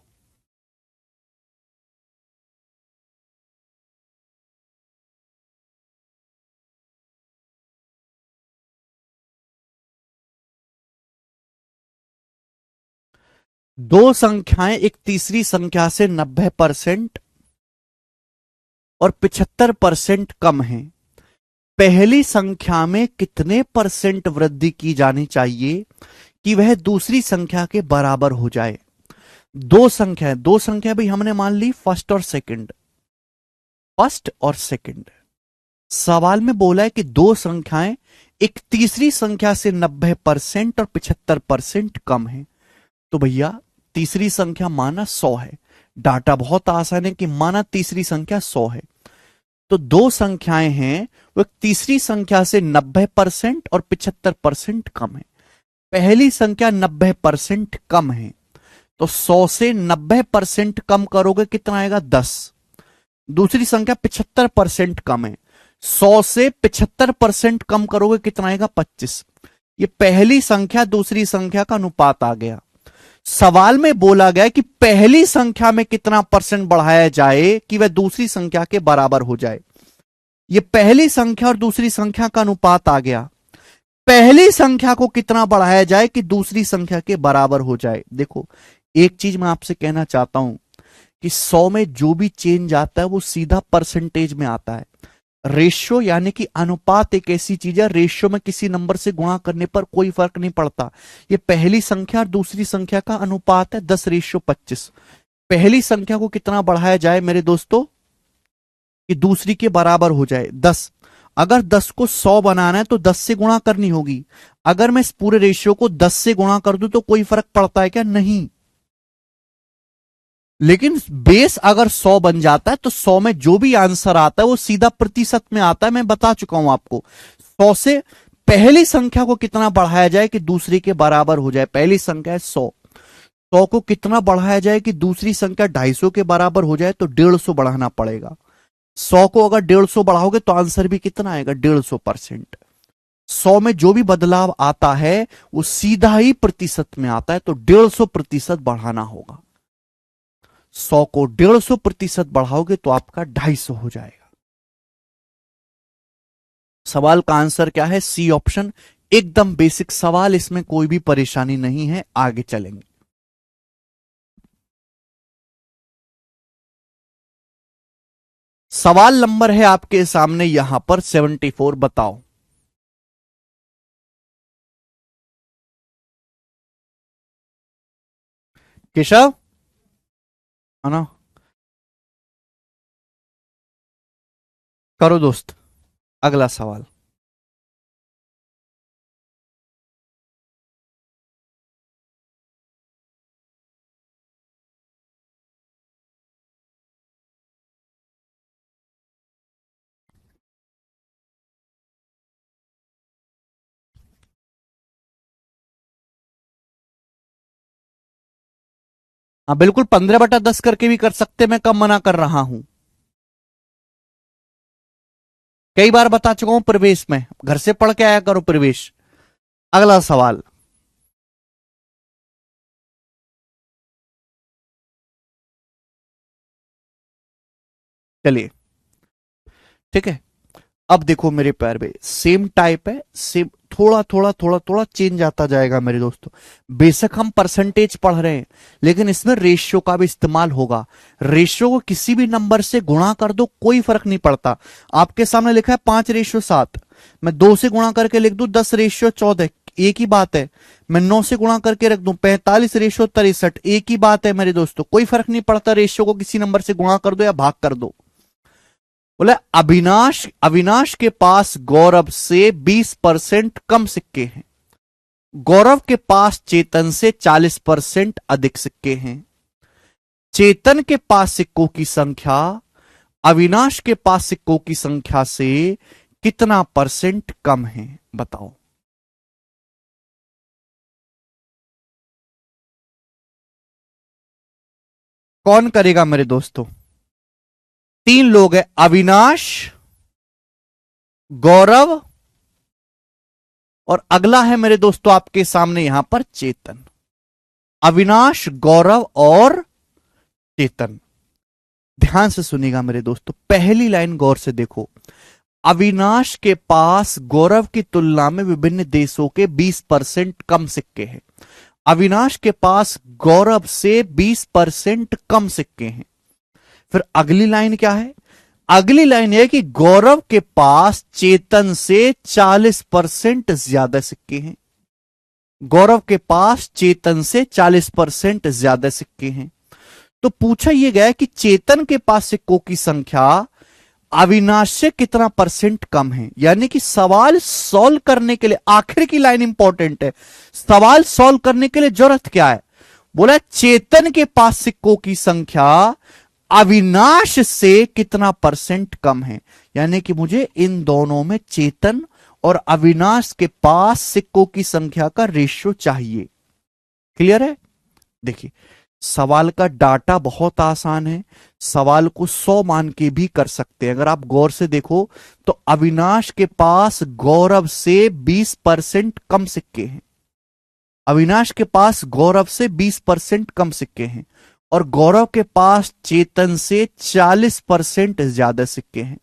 दो संख्याएं एक तीसरी संख्या से 90% और 75% कम है। पहली संख्या में कितने परसेंट वृद्धि की जानी चाहिए कि वह दूसरी संख्या के बराबर हो जाए? दो संख्या भाई हमने मान ली फर्स्ट और सेकंड, फर्स्ट और सेकंड। सवाल में बोला है कि दो संख्याएं एक तीसरी संख्या से 90% और 75% कम है। तो भैया तीसरी संख्या माना 100 है। डाटा बहुत आसान है कि माना तीसरी संख्या 100 है, तो दो संख्याएं हैं वो एक तीसरी संख्या से 90% और 75% कम है। पहली संख्या 90% कम है, तो 100 से 90% कम करोगे कितना आएगा? 10। दूसरी संख्या 75% कम है, 100 से 75% कम करोगे कितना आएगा? 25। ये पहली संख्या दूसरी संख्या का अनुपात आ गया। सवाल में बोला गया कि पहली संख्या में कितना परसेंट बढ़ाया जाए कि वह दूसरी संख्या के बराबर हो जाए। यह पहली संख्या और दूसरी संख्या का अनुपात आ गया। पहली संख्या को कितना बढ़ाया जाए कि दूसरी संख्या के बराबर हो जाए? देखो एक चीज मैं आपसे कहना चाहता हूं कि 100 में जो भी चेंज आता है वो सीधा परसेंटेज में आता है। रेशियो यानी कि अनुपात एक ऐसी चीज है, रेशियो में किसी नंबर से गुणा करने पर कोई फर्क नहीं पड़ता। ये पहली संख्या और दूसरी संख्या का अनुपात है 10:25। पहली संख्या को कितना बढ़ाया जाए मेरे दोस्तों कि दूसरी के बराबर हो जाए? 10। अगर 10 को 100 बनाना है तो 10 से गुणा करनी होगी। अगर मैं इस पूरे रेशियो को 10 से गुणा कर दूं तो कोई फर्क पड़ता है क्या? नहीं। लेकिन बेस अगर 100 बन जाता है तो 100 में जो भी आंसर आता है वो सीधा प्रतिशत में आता है। मैं बता चुका हूं आपको। 100 से पहली संख्या को कितना बढ़ाया जाए कि दूसरी के बराबर हो जाए? पहली संख्या है 100, 100 को कितना बढ़ाया जाए कि दूसरी संख्या 250 के बराबर हो जाए? तो 150 बढ़ाना पड़ेगा। 100 को अगर 150 बढ़ाओगे तो आंसर भी कितना आएगा? 150%। 100 में जो भी बदलाव आता है वो सीधा ही प्रतिशत में आता है, तो 150% बढ़ाना होगा। 100 को 150% बढ़ाओगे तो आपका 250 हो जाएगा। सवाल का आंसर क्या है? C option. एकदम बेसिक सवाल, इसमें कोई भी परेशानी नहीं है। आगे चलेंगे। सवाल नंबर है आपके सामने यहां पर 74। बताओ। केशव, है ना? करो दोस्त अगला सवाल। हाँ बिल्कुल, 15/10 करके भी कर सकते, मैं कब मना कर रहा हूं? कई बार बता चुका हूं प्रवेश में, घर से पढ़ के आया करो प्रवेश। अगला सवाल। चलिए ठीक है। अब देखो मेरे प्यार भाई, सेम टाइप है, सेम थोड़ा थोड़ा थोड़ा थोड़ा चेंज आता जाएगा मेरे दोस्तों। बेशक हम परसेंटेज पढ़ रहे हैं, लेकिन इसमें रेशियो का भी इस्तेमाल होगा। रेशियो को किसी भी नंबर से गुणा कर दो, कोई फर्क नहीं पड़ता। आपके सामने लिखा है 5:7, मैं 2 से गुणा करके लिख दूं 10:14, एक ही बात है। मैं 9 से गुणा करके रख दूं 45:63, एक ही बात है मेरे दोस्तों, कोई फर्क नहीं पड़ता। रेशियो को किसी नंबर से गुणा कर दो या भाग कर दो। बोले अविनाश के पास गौरव से 20% कम सिक्के हैं, गौरव के पास चेतन से 40% अधिक सिक्के हैं। चेतन के पास सिक्कों की संख्या अविनाश के पास सिक्कों की संख्या से कितना परसेंट कम है, बताओ। कौन करेगा मेरे दोस्तों? 3 लोग हैं, अविनाश, गौरव और अगला है मेरे दोस्तों आपके सामने यहां पर चेतन। अविनाश, गौरव और चेतन। ध्यान से सुनिएगा मेरे दोस्तों, पहली लाइन गौर से देखो। अविनाश के पास गौरव की तुलना में विभिन्न देशों के 20% कम सिक्के हैं। अविनाश के पास गौरव से 20% कम सिक्के हैं। फिर अगली लाइन क्या है? अगली लाइन यह कि गौरव के पास चेतन से 40% ज्यादा सिक्के हैं। गौरव के पास चेतन से 40% ज्यादा सिक्के हैं। तो पूछा यह गया कि चेतन के पास सिक्कों की संख्या अविनाश से कितना परसेंट कम है। यानी कि सवाल सॉल्व करने के लिए, आखिर की लाइन इंपॉर्टेंट है, सवाल सॉल्व करने के लिए जरूरत क्या है? बोला चेतन के पास सिक्कों की संख्या अविनाश से कितना परसेंट कम है। यानी कि मुझे इन दोनों में चेतन और अविनाश के पास सिक्कों की संख्या का रेशियो चाहिए। क्लियर है? देखिए, सवाल का डाटा बहुत आसान है, सवाल को 100 मान के भी कर सकते हैं। अगर आप गौर से देखो तो अविनाश के पास गौरव से 20% कम सिक्के हैं। अविनाश के पास गौरव से 20% कम सिक्के हैं और गौरव के पास चेतन से 40% ज्यादा सिक्के हैं।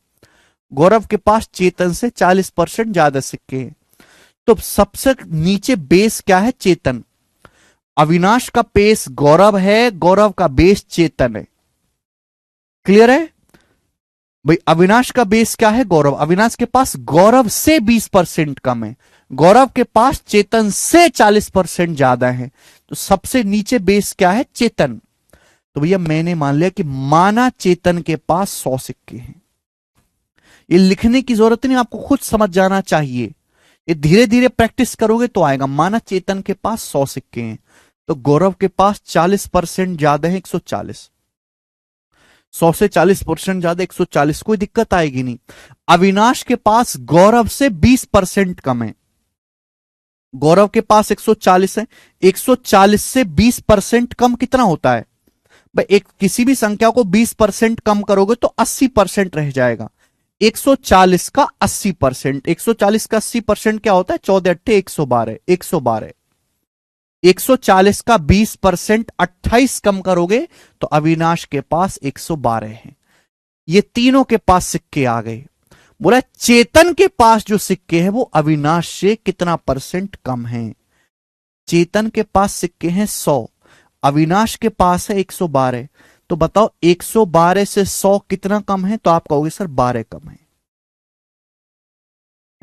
गौरव के पास चेतन से 40% ज्यादा सिक्के हैं। तो सबसे नीचे बेस क्या है? चेतन। अविनाश का बेस गौरव है, गौरव का बेस चेतन है। क्लियर है भाई? अविनाश का बेस क्या है? गौरव। अविनाश के पास गौरव से 20% कम है, गौरव के पास चेतन से 40% ज्यादा है। तो सबसे नीचे बेस क्या है? चेतन। तो भैया मैंने मान लिया कि माना चेतन के पास 100 सिक्के हैं। ये लिखने की जरूरत नहीं, आपको खुद समझ जाना चाहिए। ये धीरे धीरे प्रैक्टिस करोगे तो आएगा। माना चेतन के पास 100 सिक्के हैं तो गौरव के पास 40% ज्यादा है, 140। 100 से 40% ज्यादा 140, कोई दिक्कत आएगी नहीं। अविनाश के पास गौरव से 20% कम है। गौरव के पास 140 है, 140 से 20% कम कितना होता है भाई? एक किसी भी संख्या को 20% कम करोगे तो 80% रह जाएगा। 140 का 80%, 140 का 80% क्या होता है? 14 अट्ठे 112, 112। 140 का 20% 28 कम करोगे तो अविनाश के पास 112 है। ये तीनों के पास सिक्के आ गए। बोला चेतन के पास जो सिक्के हैं वो अविनाश से कितना परसेंट कम है? चेतन के पास सिक्के हैं 100, अविनाश के पास है 112। तो बताओ 112 से 100 कितना कम है? तो आप कहोगे सर 12 कम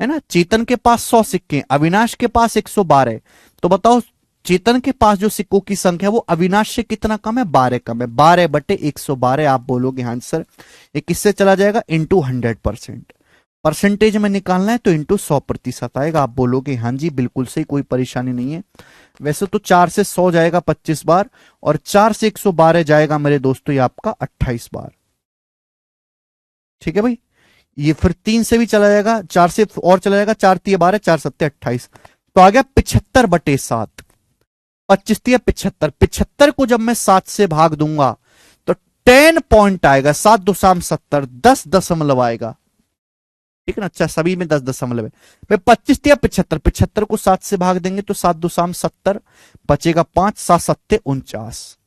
है ना? चेतन के पास 100 सिक्के, अविनाश के पास 112। तो बताओ चेतन के पास जो सिक्कों की संख्या वो अविनाश से कितना कम है? 12 कम है। 12/112 आप बोलोगे हाँ सर। ये किससे चला जाएगा? इंटू 100%। परसेंटेज में निकालना है तो इंटू 100% आएगा। आप बोलोगे हाँ जी बिल्कुल सही, कोई परेशानी नहीं है। वैसे तो 4 से 100 जाएगा 25 बार और 4 से 112 जाएगा मेरे दोस्तों ये आपका 28 बार। ठीक है भाई? ये फिर 3 से भी चला जाएगा, 4 से और चला जाएगा, 4 3 12, 4 7 28। तो आ गया 75/7। 25 3 75। 75 को जब मैं 7 से भाग दूंगा तो 10 पॉइंट आएगा। 7 2 70, 10 दशमलव आएगा। ठीक है ना? अच्छा सभी में 10 दशमलव है। 25 या 75, 75 को 7 से भाग देंगे तो 7 2 70, बचेगा 5, 7 7 49।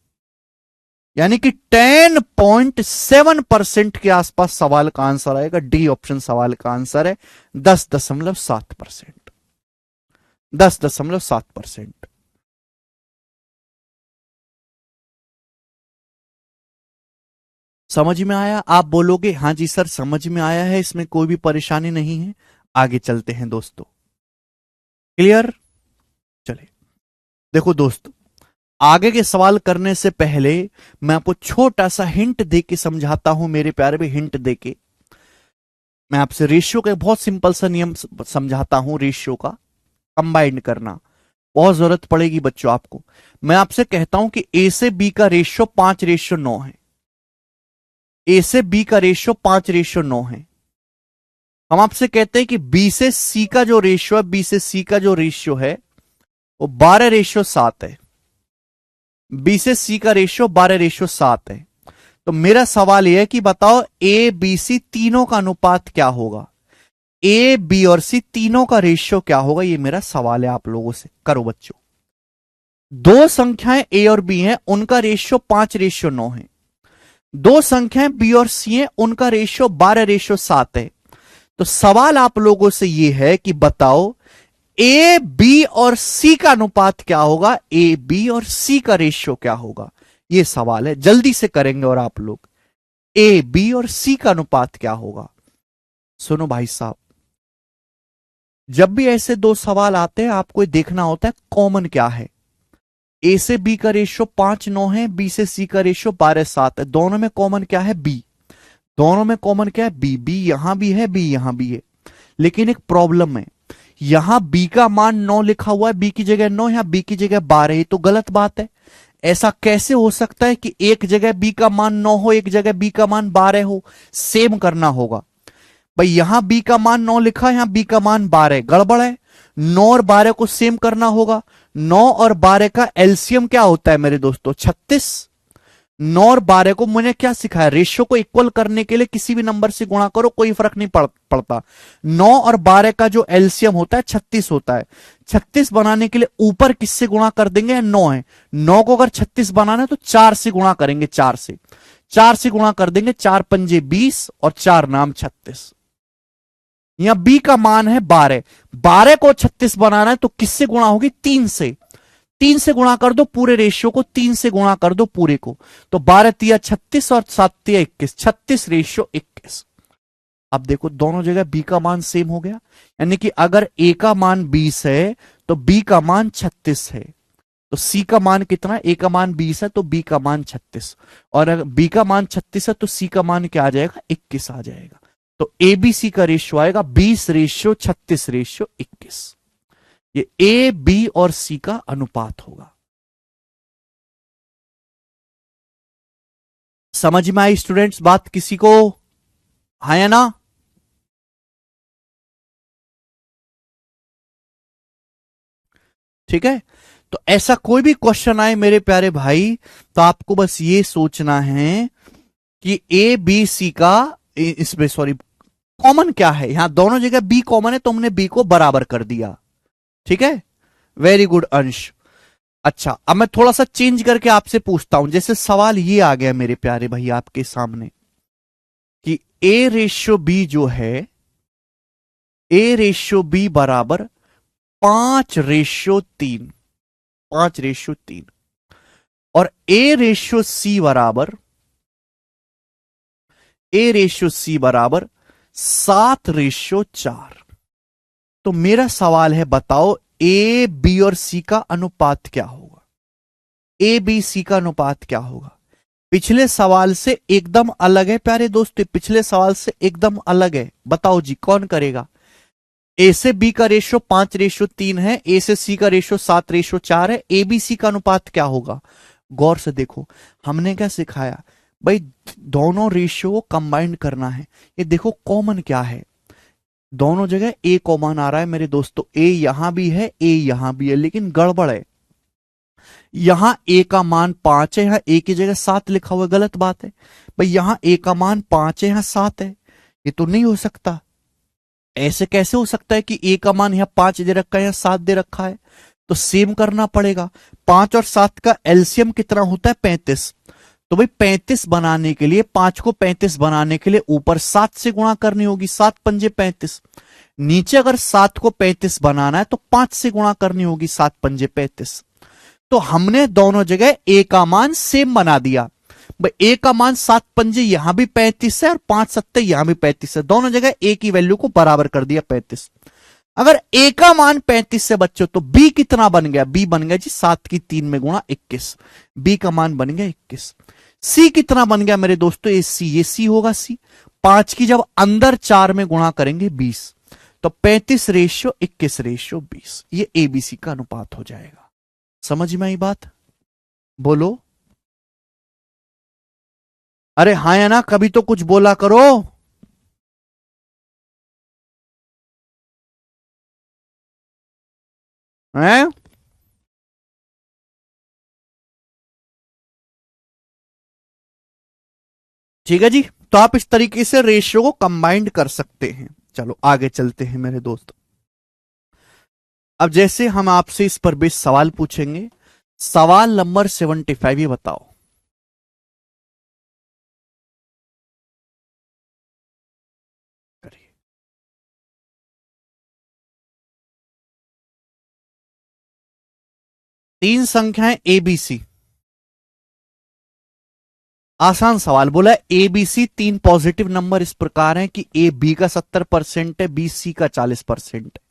यानी कि 10.7% के आसपास सवाल का आंसर आएगा। डी ऑप्शन सवाल का आंसर है, 10.7%। 10.7%। समझ में आया? आप बोलोगे हाँ जी सर समझ में आया है, इसमें कोई भी परेशानी नहीं है। आगे चलते हैं दोस्तों। क्लियर? चलिए देखो दोस्तों, आगे के सवाल करने से पहले मैं आपको छोटा सा हिंट दे के समझाता हूं मेरे प्यारे भी। हिंट दे के मैं आपसे रेशियो का बहुत सिंपल सा नियम समझाता हूं। रेशियो का कंबाइंड करना बहुत जरूरत पड़ेगी बच्चों आपको। मैं आपसे कहता हूं कि ए से बी का रेशियो 5:9 है। ए से बी का रेशियो 5:9 है। हम आपसे कहते हैं कि बी से सी का जो रेशियो है, बी से सी का जो रेशियो है वो 12:7 है। बी से सी का रेशियो 12:7 है। तो मेरा सवाल यह है कि बताओ ए बी सी तीनों का अनुपात क्या होगा। ए बी और सी तीनों का रेशियो क्या होगा, ये मेरा सवाल है आप लोगों से। करो बच्चों। दो संख्याएं ए और बी हैं, उनका रेशियो 5:9 है। दो संख्याएं बी और सी हैं, उनका रेशियो 12:7 है। तो सवाल आप लोगों से यह है कि बताओ ए बी और सी का अनुपात क्या होगा, ए बी और सी का रेशियो क्या होगा, यह सवाल है। जल्दी से करेंगे और आप लोग, ए बी और सी का अनुपात क्या होगा। सुनो भाई साहब, जब भी ऐसे दो सवाल आते हैं आपको देखना होता है कॉमन क्या है। ए से बी का रेशियो 5:9 है, बी से सी का रेशियो 12:7 है। दोनों में कॉमन क्या है, बी। दोनों में कॉमन क्या है, बी। बी यहां भी है, बी यहां भी है। लेकिन एक प्रॉब्लम है, यहां बी का मान 9 लिखा हुआ है, बी की जगह 9, यहां बी की जगह 12। ये तो गलत बात है। ऐसा कैसे हो सकता है कि एक जगह बी का मान 9 हो, एक जगह बी का मान 12 हो। सेम करना होगा भाई। यहां बी का मान 9 लिखा है, यहां बी का मान 12, गड़बड़ है। 9 और 12 को सेम करना होगा। 9 और 12 का एलसीएम क्या होता है मेरे दोस्तों, 36। 9 और 12 को मैंने क्या सिखाया, रेशियो को इक्वल करने के लिए किसी भी नंबर से गुणा करो, कोई फर्क नहीं पड़ता। 9 और 12 का जो एलसीएम होता है 36 होता है। 36 बनाने के लिए ऊपर किससे गुणा कर देंगे, 9 है। 9 को अगर 36 बनाना है तो 4 से गुणा करेंगे, 4 से गुणा कर देंगे। 4 पंजे 20 और 4 नाम 36। यहां बी का मान है 12। 12 को 36 बनाना है तो किससे गुणा होगी, 3 से। 3 से गुणा कर दो पूरे रेशियो को, 3 से गुणा कर दो पूरे को। तो 12 तिया 36 और 7 तिया 21, 36:21। अब देखो दोनों जगह बी का मान सेम हो गया। यानी कि अगर ए का मान 20 है तो बी का मान 36 है। तो सी का मान कितना है, ए का मान 20 है तो बी का मान 36। और अगर बी का मान 36 है तो सी का मान क्या आ जाएगा, 21 आ जाएगा। तो ए बी सी का रेशियो आएगा 20:36:21। ये ए बी और सी का अनुपात होगा। समझ में आई स्टूडेंट्स बात किसी को, हाँ या ना? ठीक है। तो ऐसा कोई भी क्वेश्चन आए मेरे प्यारे भाई, तो आपको बस ये सोचना है कि ए बी सी का इसमें सॉरी कॉमन क्या है। यहां दोनों जगह बी कॉमन है तो हमने बी को बराबर कर दिया। ठीक है, वेरी गुड अंश। अच्छा, अब मैं थोड़ा सा चेंज करके आपसे पूछता हूं। जैसे सवाल ये आ गया मेरे प्यारे भाई आपके सामने कि ए रेशियो बी जो है, ए रेशियो बी बराबर 5:3, 5:3। और ए रेशियो सी बराबर, ए रेशियो सी बराबर 7:4। तो मेरा सवाल है बताओ ए बी और सी का अनुपात क्या होगा, ए बी सी का अनुपात क्या होगा। पिछले सवाल से एकदम अलग है प्यारे दोस्तों, पिछले सवाल से एकदम अलग है। बताओ जी कौन करेगा। ए से बी का रेशियो 5:3 है, ए से सी का रेशियो 7:4 है। ए बी सी का अनुपात क्या होगा। गौर से देखो, हमने क्या सिखाया भाई, दोनों रेशियो को कंबाइंड करना है। ये देखो कॉमन क्या है, दोनों जगह ए कॉमन आ रहा है मेरे दोस्तों। ए यहां भी है, ए यहां भी है, लेकिन गड़बड़ है। यहां ए का मान 5 है, यहां ए की जगह 7 लिखा हुआ है, गलत बात है भाई। यहां ए का मान 5 है, यहां 7 है, ये तो नहीं हो सकता। ऐसे कैसे हो सकता है कि ए का मान यहां 5 दे रखा है, यहां 7 दे रखा है। तो सेम करना पड़ेगा। 5 और 7 का एलसीएम कितना होता है, 35। तो भाई 35 बनाने के लिए, 5 को 35 बनाने के लिए ऊपर 7 से गुणा करनी होगी। 7 पंजे 35, नीचे अगर 7 को 35 बनाना है तो 5 से गुणा करनी होगी, 7 पंजे 35। तो हमने दोनों जगह ए का मान सेम बना दिया। भाई ए का मान 7 पंजे यहां भी 35 है और 5 सत्ते यहां भी 35 है, दोनों जगह ए की वैल्यू को बराबर कर दिया 35। अगर ए का मान 35 से बच्चों तो बी कितना बन गया, बी बन गया जी 7 की 3 में गुणा 21, बी का मान बन गया 21। सी कितना बन गया मेरे दोस्तों, ये सी होगा सी, 5 की जब अंदर 4 में गुणा करेंगे 20, तो 35:21:20, ये एबीसी का अनुपात हो जाएगा। समझ में आई बात? बोलो अरे हाँ या ना, कभी तो कुछ बोला करो। हैं? ठीक है जी, तो आप इस तरीके से रेशियो को कंबाइंड कर सकते हैं। चलो आगे चलते हैं मेरे दोस्त। अब जैसे हम आपसे इस पर बेस सवाल पूछेंगे, सवाल नंबर 75 ये बताओ। तीन संख्याएं एबीसी, आसान सवाल बोला है। एबीसी तीन पॉजिटिव नंबर इस प्रकार हैं कि ए बी का 70% है, बी सी का 40% है।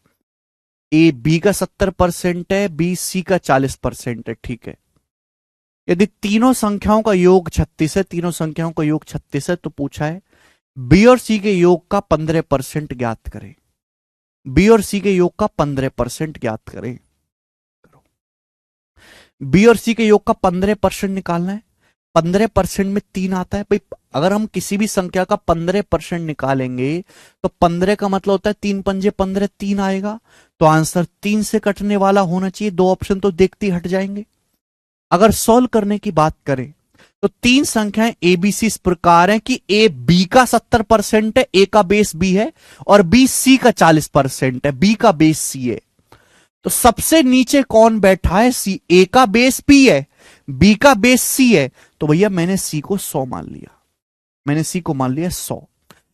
ए बी का 70% है, बी सी का 40% है। ठीक है, यदि तीनों संख्याओं का योग 36 है, तीनों संख्याओं का योग 36 है, तो पूछा है बी और सी के योग का 15% ज्ञात करें। बी और सी के योग का 15% ज्ञात करें। बी और सी के योग का 15% निकालना है। 15% में 3 आता है भाई। अगर हम किसी भी संख्या का 15% निकालेंगे तो 15 का मतलब होता है 3 पंजे 15, 3 आएगा। तो आंसर 3 से कटने वाला होना चाहिए। दो ऑप्शन तो देखते ही हट जाएंगे। अगर सॉल्व करने की बात करें तो तीन संख्याएं एबीसी इस प्रकार हैं कि ए बी का 70% है, ए का बेस बी है, और बी सी का 40% है, बी का बेस सी है। तो सबसे नीचे कौन बैठा है, सी। ए का बेस बी है, बी का बेस सी है, तो भैया मैंने सी को 100 मान लिया। मैंने सी को मान लिया 100।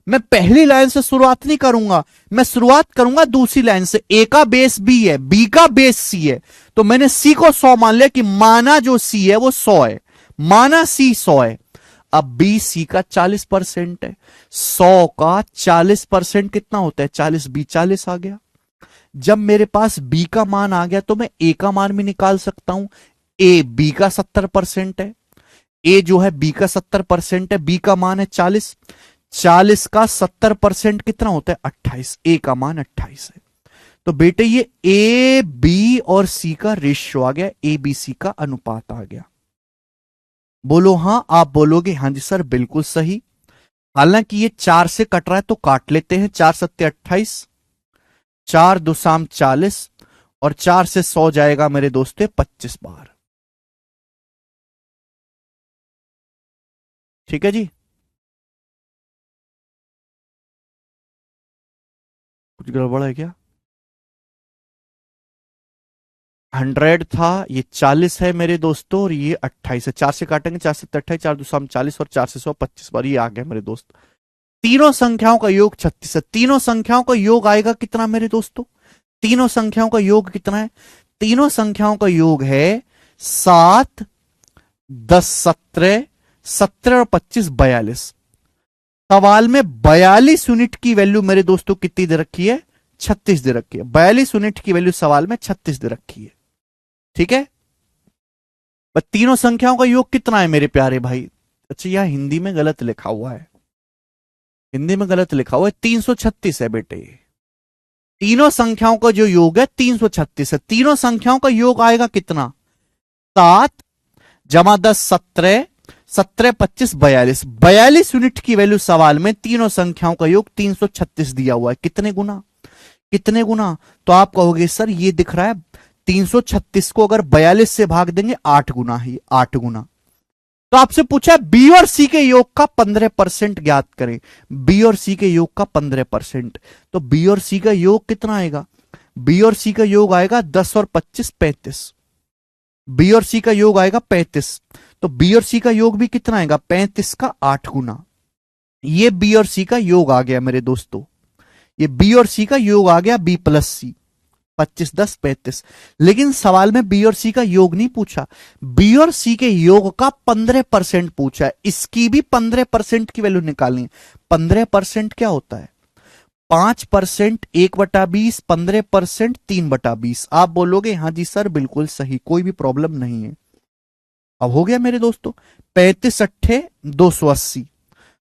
मैं पहली लाइन से शुरुआत नहीं करूंगा, मैं शुरुआत करूंगा दूसरी लाइन से। ए का बेस बी है, बी का बेस सी है, तो मैंने सी को 100 मान लिया कि माना जो सी है वो 100 है, माना सी 100 है। अब बी सी का 40% है, 100 का 40% कितना होता है, 40, बी 40 आ गया। जब मेरे पास बी का मान आ गया तो मैं ए का मान भी निकाल सकता हूं। ए बी का 70% है, ए जो है बी का 70% है, बी का मान है 40, 40 का 70% कितना होता है, 28, ए का मान 28 है। तो बेटे ये ए बी और सी का रेशियो आ गया, ए बी सी का अनुपात आ गया। बोलो हां, आप बोलोगे हां जी सर बिल्कुल सही। हालांकि ये 4 से कट रहा है तो काट लेते हैं, 4 सत्ते 28, 4 दो शाम 40, और 4 से 100 जाएगा मेरे दोस्तों 25 बार। ठीक है जी, कुछ गड़बड़ है क्या? 100 था, ये 40 है मेरे दोस्तों, और ये 28 है। 4 से काटेंगे, 4 से 28, 4 दो शाम 40, और 4 से 100 25 बार। ये आ गया मेरे दोस्त। तीनों संख्याओं का योग 36 है। तीनों संख्याओं का योग आएगा कितना मेरे दोस्तों, तीनों संख्याओं का योग कितना है, तीनों संख्याओं का योग है 7, 10, 17, 17 और 25 42। सवाल में 42 यूनिट की वैल्यू मेरे दोस्तों कितनी दे रखी है, 36 दे रखी है। 42 यूनिट की वैल्यू सवाल में 36 दे रखी है। ठीक है, पर तीनों संख्याओं का योग कितना है मेरे प्यारे भाई? अच्छा यह हिंदी में गलत लिखा हुआ है, हिंदी में गलत लिखा हुआ है, 336 है बेटे। तीनों संख्याओं का जो योग है 336 है। तीनों संख्याओं का योग आएगा कितना, 7 जमा 10 17, 17 25 42। 42 यूनिट की वैल्यू सवाल में तीनों संख्याओं का योग 336 दिया हुआ है। कितने गुना, कितने गुना? तो आप कहोगे सर ये दिख रहा है 336 को अगर 42 से भाग देंगे 8 गुना है, 8 गुना। तो आपसे पूछा है बी और सी के योग का 15% ज्ञात करें। बी और सी के योग का 15%, तो बी और सी का योग कितना आएगा, बी और सी का योग आएगा 10 और 25 35। बी और सी का योग आएगा 35, तो बी और सी का योग भी कितना आएगा, 35 का 8 गुना। ये बी और सी का योग आ गया मेरे दोस्तों, ये बी और सी का योग आ गया बी प्लस सी, 25 10 35। लेकिन सवाल में बी और सी का योग नहीं पूछा, बी और सी के योग का 15% पूछा है। इसकी भी 15% की वैल्यू निकालनी है। 15% क्या होता है? 5% 1/20, 15% 3/20। आप बोलोगे हाँ जी सर बिल्कुल सही, कोई भी प्रॉब्लम नहीं है। अब हो गया मेरे दोस्तों, 35 अट्ठे 280,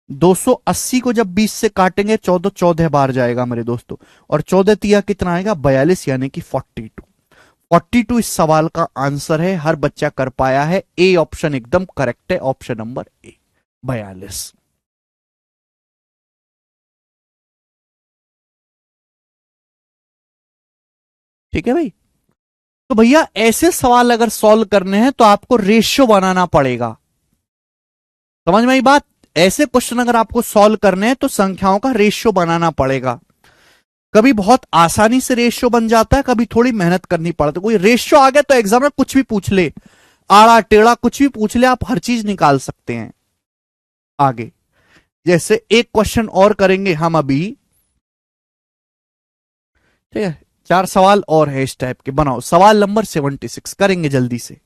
280 को जब 20 से काटेंगे 14 14 बार जाएगा मेरे दोस्तों, और 14 तिया कितना आएगा? 42, यानी कि 42। 42 इस सवाल का आंसर है, हर बच्चा कर पाया है। ए ऑप्शन एकदम करेक्ट है, ऑप्शन नंबर ए 42। ठीक है भाई। तो भैया ऐसे सवाल अगर सॉल्व करने हैं तो आपको रेशियो बनाना पड़ेगा, समझ में आई बात? ऐसे क्वेश्चन अगर आपको सॉल्व करने हैं तो संख्याओं का रेशियो बनाना पड़ेगा। कभी बहुत आसानी से रेशियो बन जाता है, कभी थोड़ी मेहनत करनी पड़ती है। कोई रेशियो आ गया तो एग्जाम में कुछ भी पूछ ले, आड़ा टेढ़ा कुछ भी पूछ ले, आप हर चीज निकाल सकते हैं। आगे जैसे एक क्वेश्चन और करेंगे हम अभी, ठीक है? 4 सवाल और है इस टाइप के। बनाओ सवाल नंबर 76 करेंगे जल्दी से।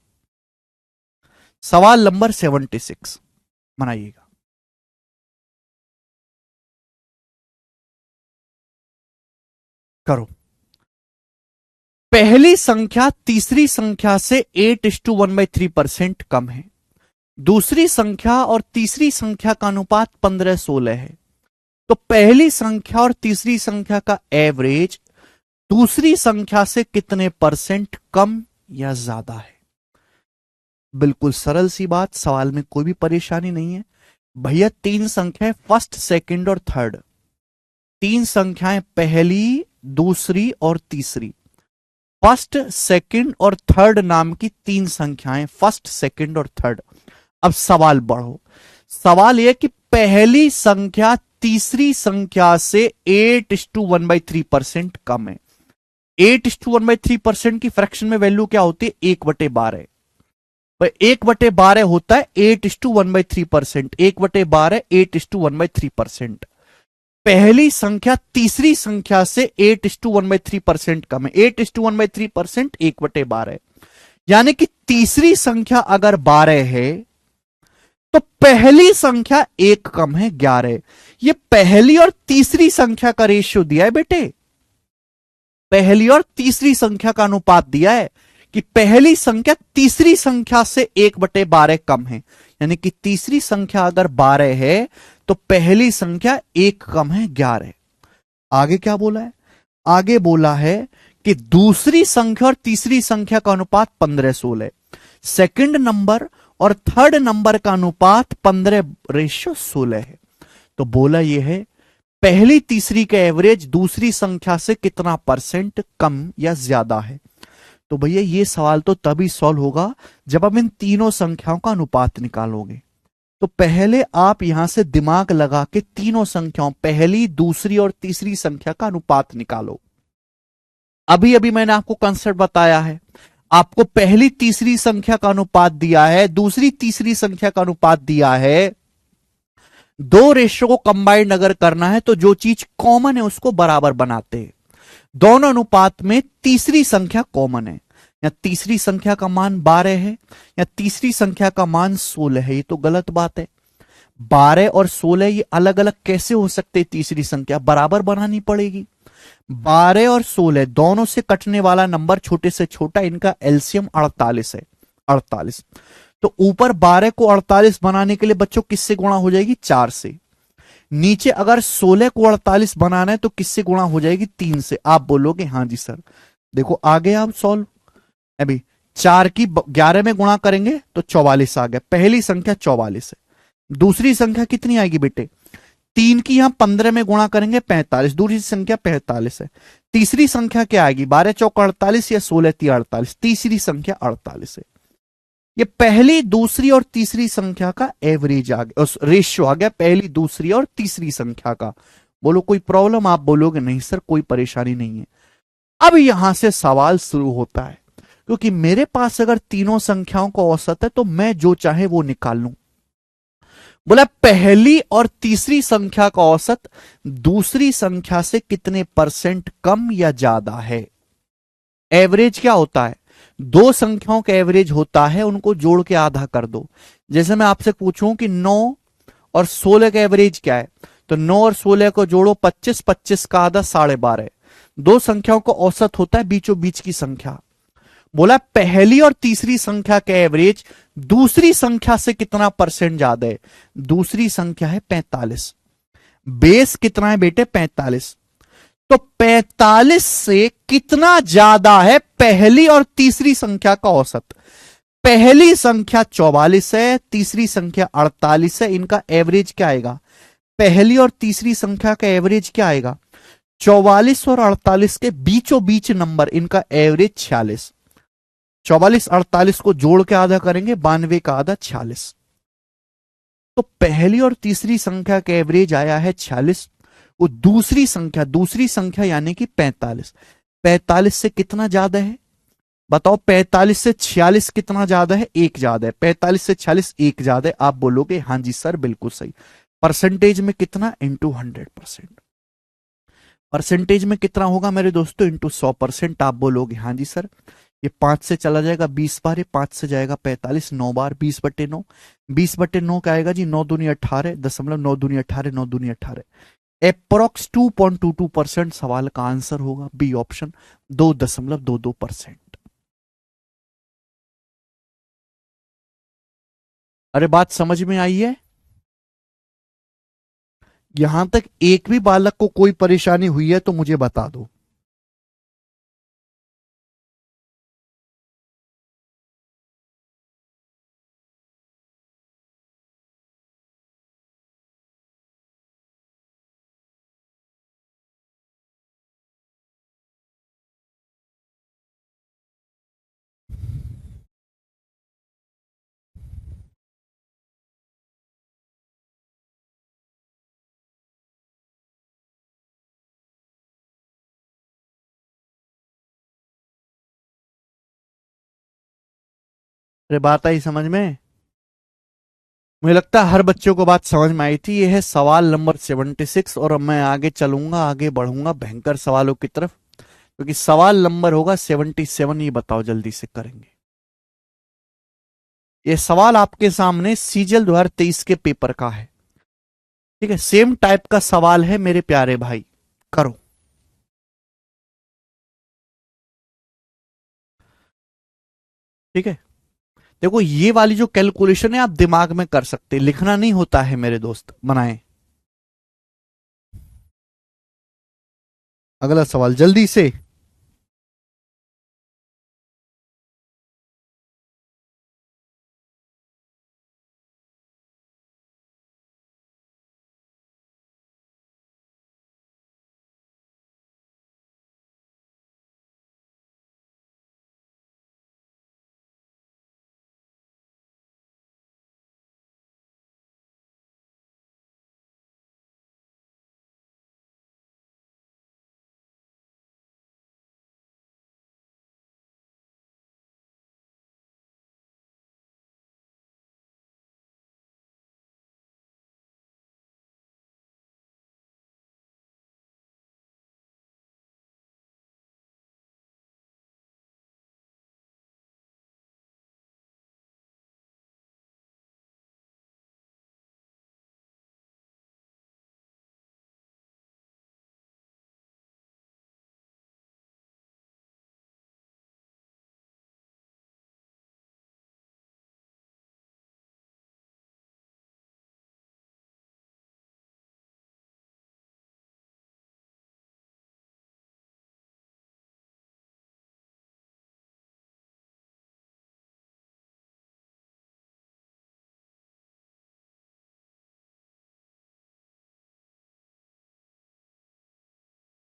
सवाल नंबर 76 बनाइएगा। करो। पहली संख्या तीसरी संख्या से 8:1/3% कम है। दूसरी संख्या और तीसरी संख्या का अनुपात 15:16 है। तो पहली संख्या और तीसरी संख्या का एवरेज दूसरी संख्या से कितने परसेंट कम या ज्यादा है? बिल्कुल सरल सी बात, सवाल में कोई भी परेशानी नहीं है। भैया 3 संख्याएं, फर्स्ट सेकंड और थर्ड, 3 संख्याएं, पहली दूसरी और तीसरी। फर्स्ट सेकंड और थर्ड नाम की 3 संख्याएं, फर्स्ट सेकंड और थर्ड। अब सवाल बढ़ो, सवाल यह कि पहली संख्या तीसरी संख्या से 8:1/3% कम है। 8:1/3% की फ्रैक्शन में वैल्यू क्या होती है? 1/12। 1/12 होता है 8:1/3%। 1/12 8:1/3%। पहली संख्या तीसरी संख्या से 8:1/3% कम है। 8:1/3% 1/12, यानी कि तीसरी संख्या अगर 12 है तो पहली संख्या 1 कम है, 11। ये पहली और तीसरी संख्या का रेशियो दिया है बेटे, पहली और तीसरी संख्या का अनुपात दिया है कि पहली संख्या तीसरी संख्या से 1/12 कम है, यानी कि तीसरी संख्या अगर 12 है तो पहली संख्या 1 कम है, 11। आगे क्या बोला है? आगे बोला है कि दूसरी संख्या और तीसरी संख्या का अनुपात 15:16 है। सेकंड नंबर और थर्ड नंबर का अनुपात 15:16 है। तो बोला यह है पहली तीसरी का एवरेज दूसरी संख्या से कितना परसेंट कम या ज्यादा है। तो भैया ये सवाल तो तभी सॉल्व होगा जब आप इन तीनों संख्याओं का अनुपात निकालोगे। तो पहले आप यहां से दिमाग लगा के तीनों संख्याओं, पहली दूसरी और तीसरी संख्या का अनुपात निकालो। अभी अभी मैंने आपको कंसेप्ट बताया है, आपको पहली तीसरी संख्या का अनुपात दिया है, दूसरी तीसरी संख्या का अनुपात दिया है। दो रेशियो को कंबाइंड अगर करना है तो जो चीज कॉमन है उसको बराबर बनाते हैं। दोनों अनुपात में तीसरी संख्या कॉमन है, या तीसरी संख्या का मान 12 है या तीसरी संख्या का मान 16 है, ये तो गलत बात है। 12 और 16 ये अलग अलग कैसे हो सकते? तीसरी संख्या बराबर बनानी पड़ेगी। 12 और 16 दोनों से कटने वाला नंबर छोटे से छोटा, इनका एलसीएम 48 है, 48। तो ऊपर 12 को 48 बनाने के लिए बच्चों किससे गुणा हो जाएगी? 4 से। नीचे अगर 16 को 48 बनाना है तो किससे गुणा हो जाएगी? 3 से। आप बोलोगे हाँ जी सर। देखो आगे आप सॉल्व, अभी 4 की 11 में गुणा करेंगे तो 44 आ गया, पहली संख्या 44 है। दूसरी संख्या कितनी आएगी बेटे? 3 की यहां 15 में गुणा करेंगे 45, दूसरी संख्या 45 है। तीसरी संख्या क्या आएगी? 12 चौक 48 या 16 3 48, तीसरी संख्या 48 है। ये पहली दूसरी और तीसरी संख्या का एवरेज आ गया, रेशियो आ गया पहली दूसरी और तीसरी संख्या का। बोलो कोई प्रॉब्लम? आप बोलोगे नहीं सर कोई परेशानी नहीं है। अब यहां से सवाल शुरू होता है, क्योंकि मेरे पास अगर तीनों संख्याओं का औसत है तो मैं जो चाहे वो निकाल लूं। बोला पहली और तीसरी संख्या का औसत दूसरी संख्या से कितने परसेंट कम या ज्यादा है। एवरेज क्या होता है, दो संख्याओं का एवरेज होता है, उनको जोड़ के आधा कर दो। जैसे मैं आपसे पूछूं कि 9 और 16 का एवरेज क्या है, तो 9 और 16 को जोड़ो 25, 25 का आधा 12.5। दो संख्याओं का औसत होता है बीचों बीच की संख्या। बोला पहली और तीसरी संख्या का एवरेज दूसरी संख्या से कितना परसेंट ज्यादा है। दूसरी संख्या है 45, बेस कितना है बेटे 45, तो 45 से कितना ज्यादा है पहली और तीसरी संख्या का औसत। पहली संख्या 44 है, तीसरी संख्या 48 है, इनका एवरेज क्या आएगा, पहली और तीसरी संख्या का एवरेज क्या आएगा, 44 और 48 के बीचों बीच नंबर, इनका एवरेज 46। 44 48 को जोड़ के आधा करेंगे, 92 का आधा 46। तो पहली और तीसरी संख्या का एवरेज आया है 46। वो दूसरी संख्या यानी कि 45, 45 से कितना ज्यादा है बताओ। 45 से 46 कितना ज्यादा है, एक ज्यादा है। 45 से 46 एक ज्यादा है। आप बोलोगे हां जी सर बिल्कुल सही। परसेंटेज में कितना, इंटू 100%। परसेंटेज में कितना होगा मेरे दोस्तों, इंटू 100%। आप बोलोगे हां जी सर। ये 5 से चला जाएगा 20 बार, ये 5 से जाएगा 45, 9 बार 20/9। 20/9 का आएगा जी 9 दूनी 18, 9 दूनी 18, 9 दूनी 18। अप्रोक्स 2.22% सवाल का आंसर होगा बी ऑप्शन, 2.22%। अरे बात समझ में आई है। यहां तक एक भी बालक को कोई परेशानी हुई है तो मुझे बता दो। अरे बात आई समझ में। मुझे लगता है हर बच्चों को बात समझ में आई थी। यह है सवाल नंबर 76 और अब मैं आगे चलूंगा, आगे बढ़ूंगा भयंकर सवालों की तरफ, क्योंकि सवाल नंबर होगा 77। ये बताओ जल्दी से करेंगे। ये सवाल आपके सामने सीजल 2023 के पेपर का है। ठीक है, सेम टाइप का सवाल है मेरे प्यारे भाई, करो। ठीक है, देखो ये वाली जो कैलकुलेशन है आप दिमाग में कर सकते, लिखना नहीं होता है मेरे दोस्त, बनाएं। अगला सवाल जल्दी से।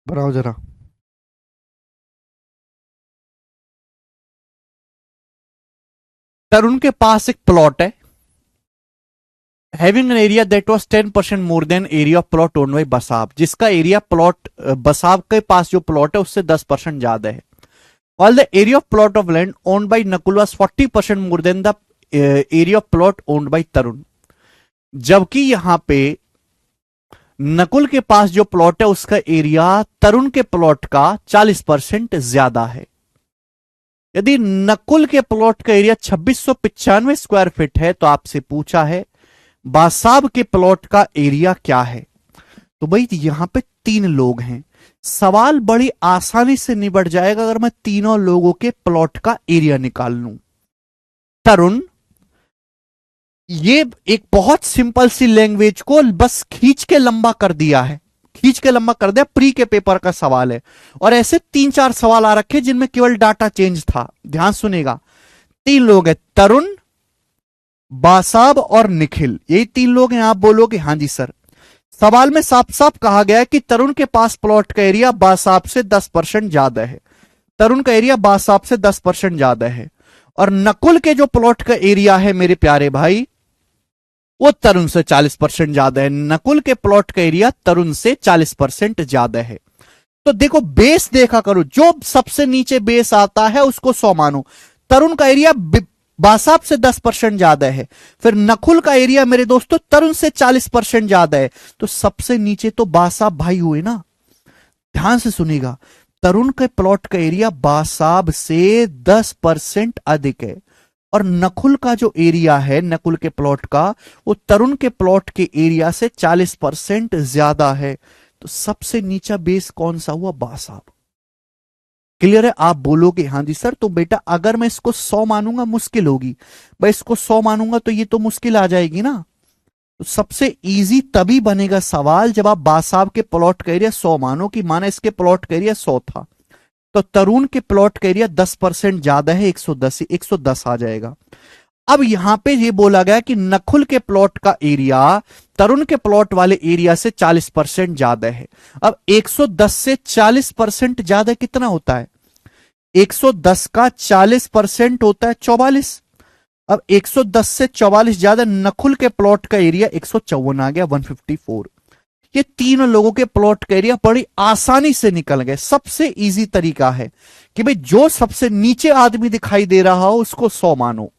बनाओ जरा। तरुण के पास एक प्लॉट है, having an area that was 10% more than area of plot owned by बसाब, जिसका एरिया प्लॉट बसाब के पास जो प्लॉट है उससे 10% ज्यादा है। While the area of plot of land owned by Nakul was 40% more than the area of plot owned by Tarun. जबकि यहां पे नकुल के पास जो प्लॉट है उसका एरिया तरुण के प्लॉट का 40% ज्यादा है। यदि नकुल के प्लॉट का एरिया 2695 स्क्वायर फीट है तो आपसे पूछा है बासाब के प्लॉट का एरिया क्या है। तो भाई यहां पे 3 लोग हैं, सवाल बड़ी आसानी से निबट जाएगा अगर मैं तीनों लोगों के प्लॉट का एरिया निकाल लूं। तरुण, ये एक बहुत सिंपल सी लैंग्वेज को बस खींच के लंबा कर दिया है, खींच के लंबा कर दिया। प्री के पेपर का सवाल है और ऐसे 3-4 सवाल आ रखे जिनमें केवल डाटा चेंज था। ध्यान सुनेगा, 3 लोग हैं, तरुण, बासाब और निखिल, यही 3 लोग हैं। आप बोलोगे हां जी सर। सवाल में साफ साफ कहा गया है कि तरुण के पास प्लॉट का एरिया बासाब से 10% ज्यादा है। तरुण का एरिया बासाब से 10% ज्यादा है और नकुल के जो प्लॉट का एरिया है मेरे प्यारे भाई वो तरुण से 40% ज्यादा है। नकुल के प्लॉट का एरिया तरुण से 40% ज्यादा है। तो देखो बेस देखा करो, जो सबसे नीचे बेस आता है उसको 100 मानो। तरुण का एरिया बासाब से 10% ज्यादा है, फिर नकुल का एरिया मेरे दोस्तों तरुण से 40% ज्यादा है, तो सबसे नीचे तो बासाब भाई हुए ना। ध्यान से सुनिएगा, तरुण के प्लॉट का एरिया बासाब से 10% अधिक है और नकुल का जो एरिया है नकुल के प्लॉट का वो तरुण के प्लॉट के एरिया से 40% ज्यादा है। तो सबसे नीचा बेस कौन सा हुआ? बासाब। क्लियर है? आप बोलोगे हां जी सर। तो बेटा अगर मैं इसको 100 मानूंगा मुश्किल होगी, भाई इसको 100 मानूंगा तो ये तो मुश्किल आ जाएगी ना। तो सबसे इजी तभी बनेगा सवाल जब आप बासाब के प्लॉट का एरिया 100 मानो, कि माना इसके प्लॉट का एरिया 100 था तो तरुण के प्लॉट का एरिया 10% ज्यादा है, 110 आ जाएगा। अब यहां पे ये बोला गया कि नकुल के प्लॉट का एरिया तरुण के प्लॉट वाले एरिया से 40% ज्यादा है। अब 110 से 40% ज्यादा कितना होता है? 110 का 40% होता है 44। अब 110 से 44 ज्यादा, नकुल के प्लॉट का एरिया 154 आ गया, 154। ये तीनों लोगों के प्लॉट का एरिया बड़ी आसानी से निकल गए। सबसे इजी तरीका है कि भाई जो सबसे नीचे आदमी दिखाई दे रहा हो उसको 100 मानो।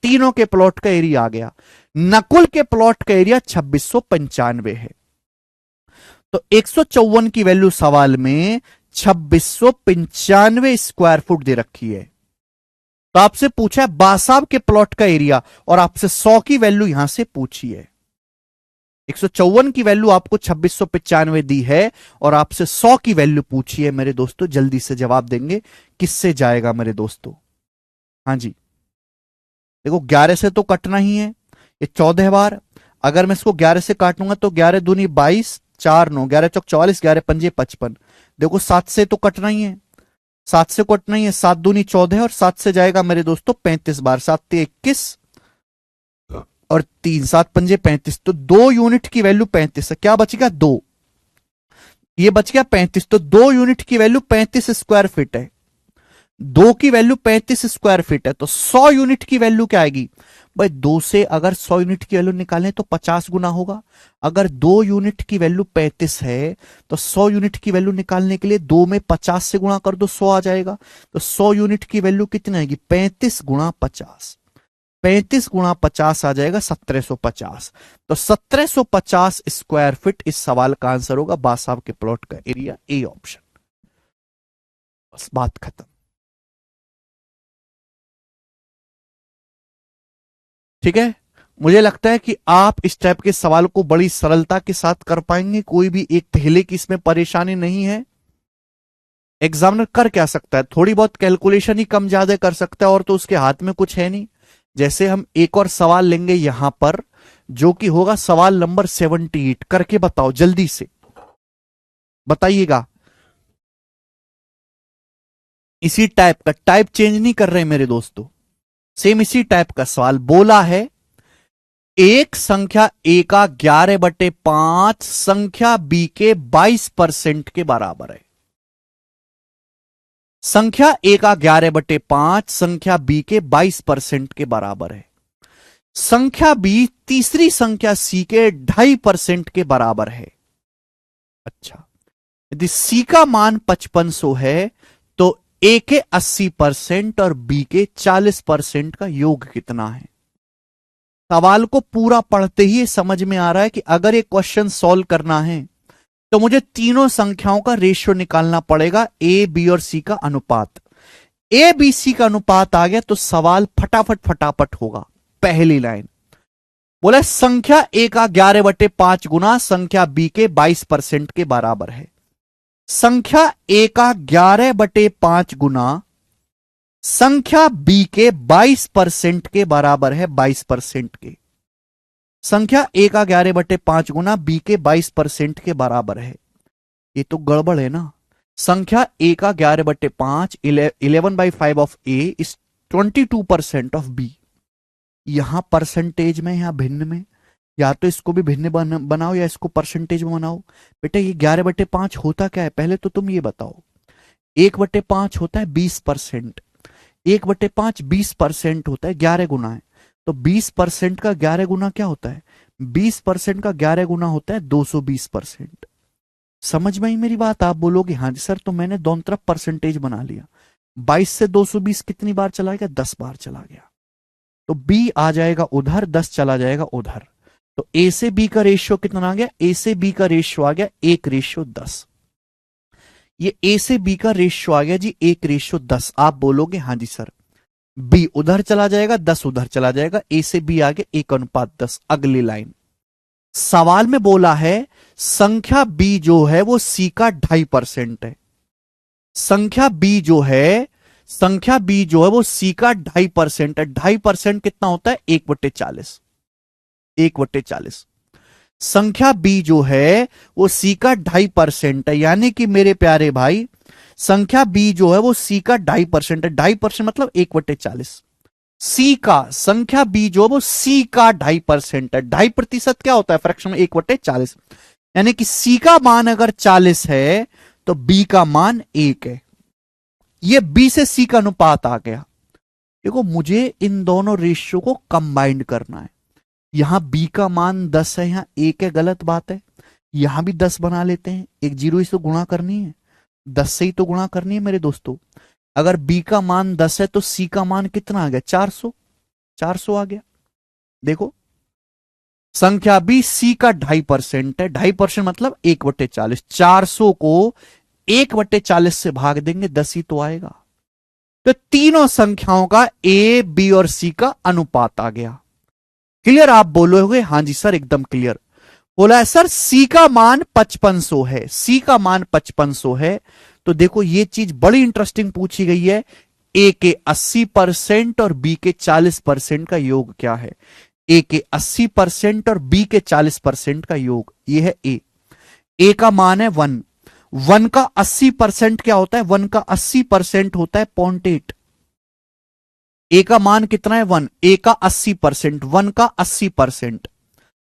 तीनों के प्लॉट का एरिया आ गया। नकुल के प्लॉट का एरिया 2695 है, तो 154 की वैल्यू सवाल में 2695 स्क्वायर फुट दे रखी है। तो आपसे पूछा है बासाब के प्लॉट का एरिया और आपसे 100 की वैल्यू यहां से पूछी है। 154 की वैल्यू आपको 2695 दी है और आपसे 100 की वैल्यू पूछी है मेरे दोस्तों। जल्दी से जवाब देंगे, किससे जाएगा मेरे दोस्तों? हाँ जी, देखो 11 से तो कटना ही है, ये 14 बार। अगर मैं इसको 11 से काटूंगा तो 11 दूनी 22, 4 9, 11 चौक 44, 11 पंजे 55। देखो 7 से तो कटना ही है, 7 से कटना ही है, 7 दूनी 14 और 7 से जाएगा मेरे दोस्तों 35 बार, 7 21 और 3 7 पंजे 35। तो 2 यूनिट की वैल्यू 35 है, क्या बचेगा? 2, ये बच गया 35। तो 2 यूनिट की वैल्यू 35 स्क्वायर फीट है, 2 की वैल्यू 35 स्क्वायर फीट है। तो 100 यूनिट की वैल्यू क्या आएगी? भाई 2 से अगर 100 यूनिट की वैल्यू निकालें तो 50 गुना होगा। अगर 2 यूनिट की वैल्यू 35 है तो 100 यूनिट की वैल्यू निकालने के लिए 2 में 50 से गुणा कर दो, 100 आ जाएगा। तो 100 यूनिट की वैल्यू कितनी आएगी? 35 गुणा 50, 35 गुणा 50 आ जाएगा 1750। तो 1750 स्क्वायर फीट इस सवाल का आंसर होगा। बासाब के प्लॉट का एरिया, ए ऑप्शन। बस बात खत्म। ठीक है, मुझे लगता है कि आप इस टाइप के सवाल को बड़ी सरलता के साथ कर पाएंगे। कोई भी एक पहले की इसमें परेशानी नहीं है। एग्जामिनर कर क्या सकता है? थोड़ी बहुत कैलकुलेशन ही कम ज्यादा कर सकता है और तो उसके हाथ में कुछ है नहीं। जैसे हम एक और सवाल लेंगे यहां पर जो कि होगा सवाल नंबर 78। करके बताओ जल्दी से, बताइएगा। इसी टाइप का, टाइप चेंज नहीं कर रहे मेरे दोस्तों, सेम इसी टाइप का सवाल बोला है। एक संख्या ए का 11/5 संख्या बी के 22% के बराबर है। संख्या ए का 11/5 संख्या बी के 22% के बराबर है। संख्या बी तीसरी संख्या सी के 2.5% के बराबर है। अच्छा, यदि सी का मान 5500 है तो ए के 80% और बी के 40% का योग कितना है? सवाल को पूरा पढ़ते ही समझ में आ रहा है कि अगर ये क्वेश्चन सॉल्व करना है तो मुझे तीनों संख्याओं का रेशियो निकालना पड़ेगा, ए बी और सी का अनुपात। ए बी सी का अनुपात आ गया तो सवाल फटाफट फटाफट होगा। पहली लाइन बोला संख्या ए का 11/5 गुना संख्या बी के 22% के बराबर है। संख्या ए का 11/5 गुना संख्या बी के 22% के बराबर है। 22% के संख्या ए का 11/5 गुना बी के 22% के बराबर है। ये तो गड़बड़ है ना। संख्या ए का 11/5 11/5 of A is 22% of B. यहां परसेंटेज में, यहां भिन्न में, या तो इसको भी भिन्न बनाओ या इसको परसेंटेज में बनाओ। बेटा ये 11/5 होता क्या है पहले तो तुम ये बताओ। 1/5 होता है 20%। 1/5 20% होता है, 11 गुना है। तो 20% का 11 गुना क्या होता है? 20% का 11 गुना होता है 220%। समझ में आई मेरी बात? आप बोलोगे हाँ जी सर, तो मैंने दोनों तरफ परसेंटेज बना लिया। 22 से 220 कितनी बार चला गया? 10 बार चला गया। तो बी आ जाएगा उधर, 10 चला जाएगा उधर। तो ए से बी का रेशियो कितना आ गया? ए से बी का रेशियो आ गया 1:10। ये ए से बी का रेशियो आ गया जी 1:10। आप बोलोगे हाँ जी सर, बी उधर चला जाएगा, 10 उधर चला जाएगा, ए से बी आ गया 1:10। अगली लाइन सवाल में बोला है संख्या बी जो है वो सी का 2.5% है। संख्या बी जो है, संख्या बी जो है वो सी का 2.5% है। 2.5% कितना होता है? 1/40। 1/40। संख्या बी जो है वो सी का 2.5% है, यानी कि मेरे प्यारे भाई संख्या बी जो है वो सी का 2.5% है। 2.5% मतलब 1/40। सी का, संख्या बी जो है वो सी का 2.5% है। 2.5% क्या होता है फ्रैक्शन में? 1/40। यानी कि सी का मान अगर 40 है तो बी का मान 1 है। ये बी से सी का अनुपात आ गया। देखो मुझे इन दोनों रेशियो को कंबाइंड करना है। यहां बी का मान 10 है, यहां 1 है, गलत बात है। यहां भी 10 बना लेते हैं। एक जीरो से गुणा करनी है, 10 से ही तो गुणा करनी है मेरे दोस्तों। अगर बी का मान 10 है तो सी का मान कितना आ गया? 400। 400 आ गया। देखो संख्या बी सी का 2.5% है। 2.5% मतलब 1/40। 400 को 1/40 से भाग देंगे, 10 ही तो आएगा। तो तीनों संख्याओं का ए बी और सी का अनुपात आ गया। क्लियर? आप बोलोगे हाँ जी सर एकदम क्लियर। बोला है सर सी का मान 5500 है। सी का मान 5500 है। तो देखो ये चीज बड़ी इंटरेस्टिंग पूछी गई है। ए के 80% और बी के 40% का योग क्या है? ए के 80% और बी के 40% का योग, ये है ए। ए का मान है 1। 1 का 80% क्या होता है? 1 का 80% होता है 0.8। ए का मान कितना है? 1। ए का 80%, 1 का 80%,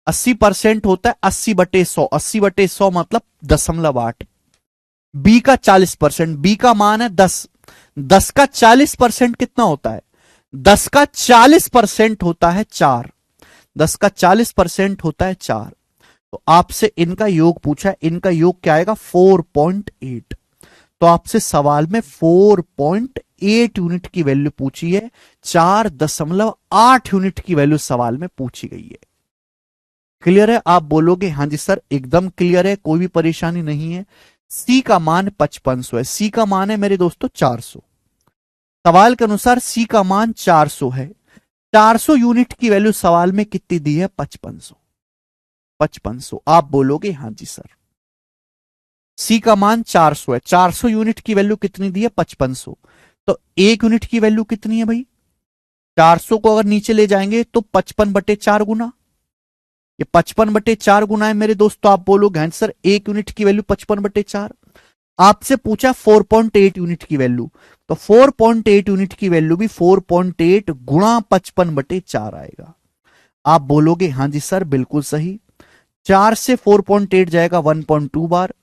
80% होता है 80/100। 80/100 मतलब 0.8। बी का 40%, बी का मान है 10। 10 का 40% कितना होता है? 10 का 40% होता है 4। 10 का 40% होता है 4। तो आपसे इनका योग पूछा है, इनका योग क्या आएगा? 4.8। तो आपसे सवाल में 4.8 यूनिट की वैल्यू पूछी है। 4.8 यूनिट की वैल्यू सवाल में पूछी गई है। क्लियर है? आप बोलोगे हाँ जी सर एकदम क्लियर है, कोई भी परेशानी नहीं है। सी का मान 5500 है। सी का मान है मेरे दोस्तों 400। सवाल के अनुसार सी का मान 400 है। 400 यूनिट की वैल्यू सवाल में कितनी दी है? 5500। 5500। आप बोलोगे हाँ जी सर। सी का मान 400 है। 400 यूनिट की वैल्यू कितनी दी है? 5500। तो 1 यूनिट की वैल्यू कितनी है भाई? 400 को अगर नीचे ले जाएंगे तो 55/4 गुना। ये 55/4 गुना है मेरे दोस्तों। आप बोलोगे हाँ सर 1 यूनिट की वैल्यू 55/4। आपसे पूछा 4.8 यूनिट की वैल्यू, तो 4.8 यूनिट की वैल्यू भी 4.8 गुणा 55/4 आएगा। आप बोलोगे हाँ जी सर बिल्कुल सही। 4 से 4.8 जाएगा 1.2 बार।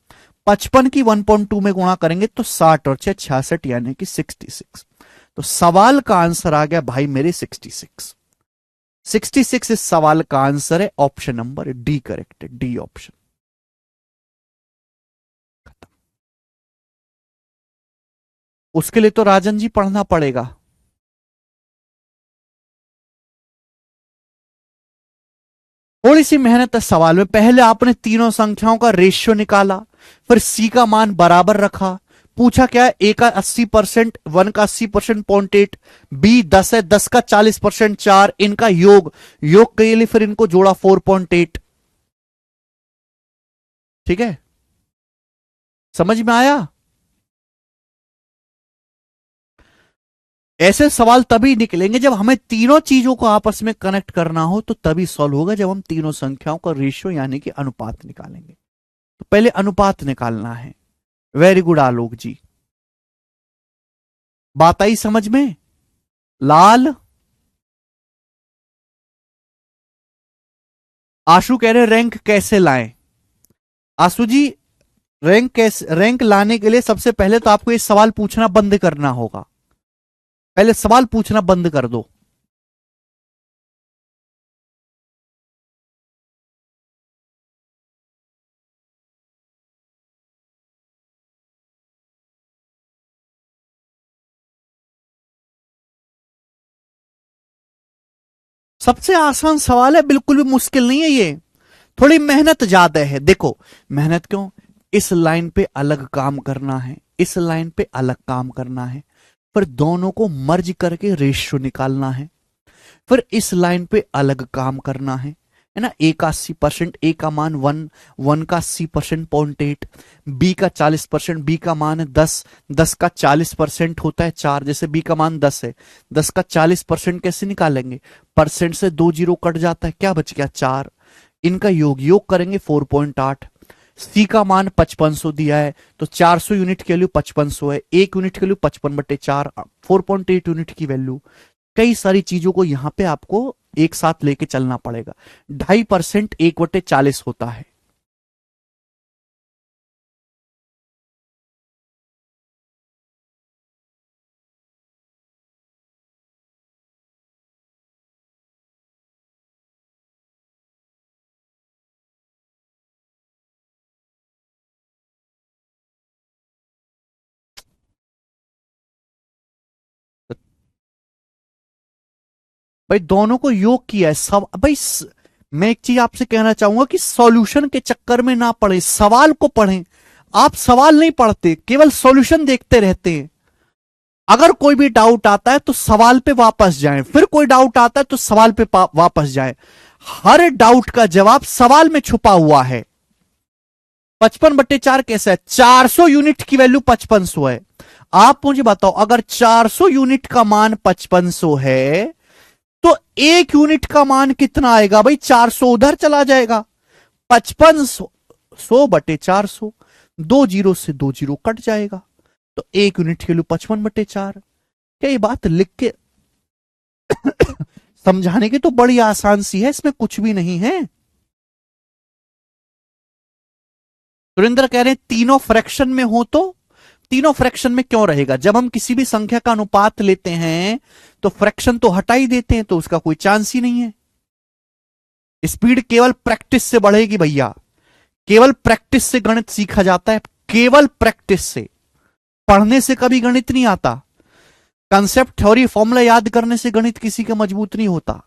55 की 1.2 में गुणा करेंगे तो 60 और 6 66 यानी कि 66। तो सवाल का आंसर आ गया भाई मेरे 66। 66 इस सवाल का आंसर है। ऑप्शन नंबर डी करेक्ट है। D option. उसके लिए तो राजन जी पढ़ना पड़ेगा। थोड़ी सी मेहनत है सवाल में। पहले आपने तीनों संख्याओं का रेशियो निकाला, फिर सी का मान बराबर रखा, पूछा क्या है, ए का 80%, 1 का 80% 0.8, बी 10 है, 10 का 40% 4, इनका योग, योग के लिए फिर इनको जोड़ा 4.8। ठीक है, समझ में आया? ऐसे सवाल तभी निकलेंगे जब हमें तीनों चीजों को आपस में कनेक्ट करना हो, तो तभी सॉल्व होगा जब हम तीनों संख्याओं का रेशियो यानी कि अनुपात निकालेंगे। तो पहले अनुपात निकालना है। वेरी गुड आलोक जी, बात आई समझ में? लाल, आशु कह रहे रैंक कैसे लाएं? आशु जी, रैंक कैसे, रैंक लाने के लिए सबसे पहले तो आपको ये सवाल पूछना बंद करना होगा। पहले सवाल पूछना बंद कर दो। सबसे आसान सवाल है, बिल्कुल भी मुश्किल नहीं है ये। थोड़ी मेहनत ज्यादा है। देखो मेहनत क्यों, इस लाइन पे अलग काम करना है, इस लाइन पे अलग काम करना है, फिर दोनों को मर्ज करके रेशियो निकालना है, फिर इस लाइन पे अलग काम करना है ना। ए का 80%, ए का मान 1, 1 का 80% 0.8, बी का 40%, बी का मान है 10, 10 का 40% होता है 4, जैसे बी का मान 10 है, 10 का 40% कैसे निकालेंगे, परसेंट से 2 जीरो कट जाता है, क्या बच गया 4, इनका योग, योग करेंगे 4.8। सी का मान 5500 दिया है, तो 400 यूनिट की वैल्यू 5500 है, 1 यूनिट की वैल्यू 55/4, 4.8 यूनिट की वैल्यू। कई सारी चीजों को यहां पे आपको एक साथ लेके चलना पड़ेगा। 2.5% 1/40 होता है। भाई दोनों को योग किया है सब। भाई मैं एक चीज आपसे कहना चाहूंगा कि सॉल्यूशन के चक्कर में ना पड़े, सवाल को पढ़ें। आप सवाल नहीं पढ़ते, केवल सॉल्यूशन देखते रहते हैं। अगर कोई भी डाउट आता है तो सवाल पे वापस जाएं, फिर कोई डाउट आता है तो सवाल पे वापस जाएं। हर डाउट का जवाब सवाल में छुपा हुआ है। 55/4 कैसा है, 400 यूनिट की वैल्यू 5500 है। आप मुझे बताओ, अगर 400 यूनिट का मान 5500 है तो 1 यूनिट का मान कितना आएगा भाई, 400 उधर चला जाएगा, 5500/400, 2 जीरो से 2 जीरो कट जाएगा, तो 1 यूनिट के लिए 55/4। क्या ये बात लिख के समझाने की तो बड़ी आसान सी है, इसमें कुछ भी नहीं है। सुरेंद्र कह रहे हैं तीनों फ्रैक्शन में हो तो, तीनों फ्रैक्शन में क्यों रहेगा, जब हम किसी भी संख्या का अनुपात लेते हैं तो फ्रैक्शन तो हटा ही देते हैं, तो उसका कोई चांस ही नहीं है। स्पीड केवल प्रैक्टिस से बढ़ेगी भैया, केवल प्रैक्टिस से गणित सीखा जाता है, केवल प्रैक्टिस से। पढ़ने से कभी गणित नहीं आता, कंसेप्ट थ्योरी फॉर्मूला याद करने से गणित किसी का मजबूत नहीं होता।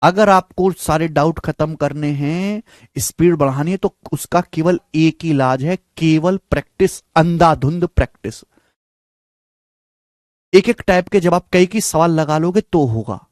अगर आपको सारे डाउट खत्म करने हैं, स्पीड बढ़ानी है, तो उसका केवल एक ही इलाज है, केवल प्रैक्टिस, अंधाधुंध प्रैक्टिस। एक एक टाइप के जब आप कई सवाल लगा लोगे तो होगा।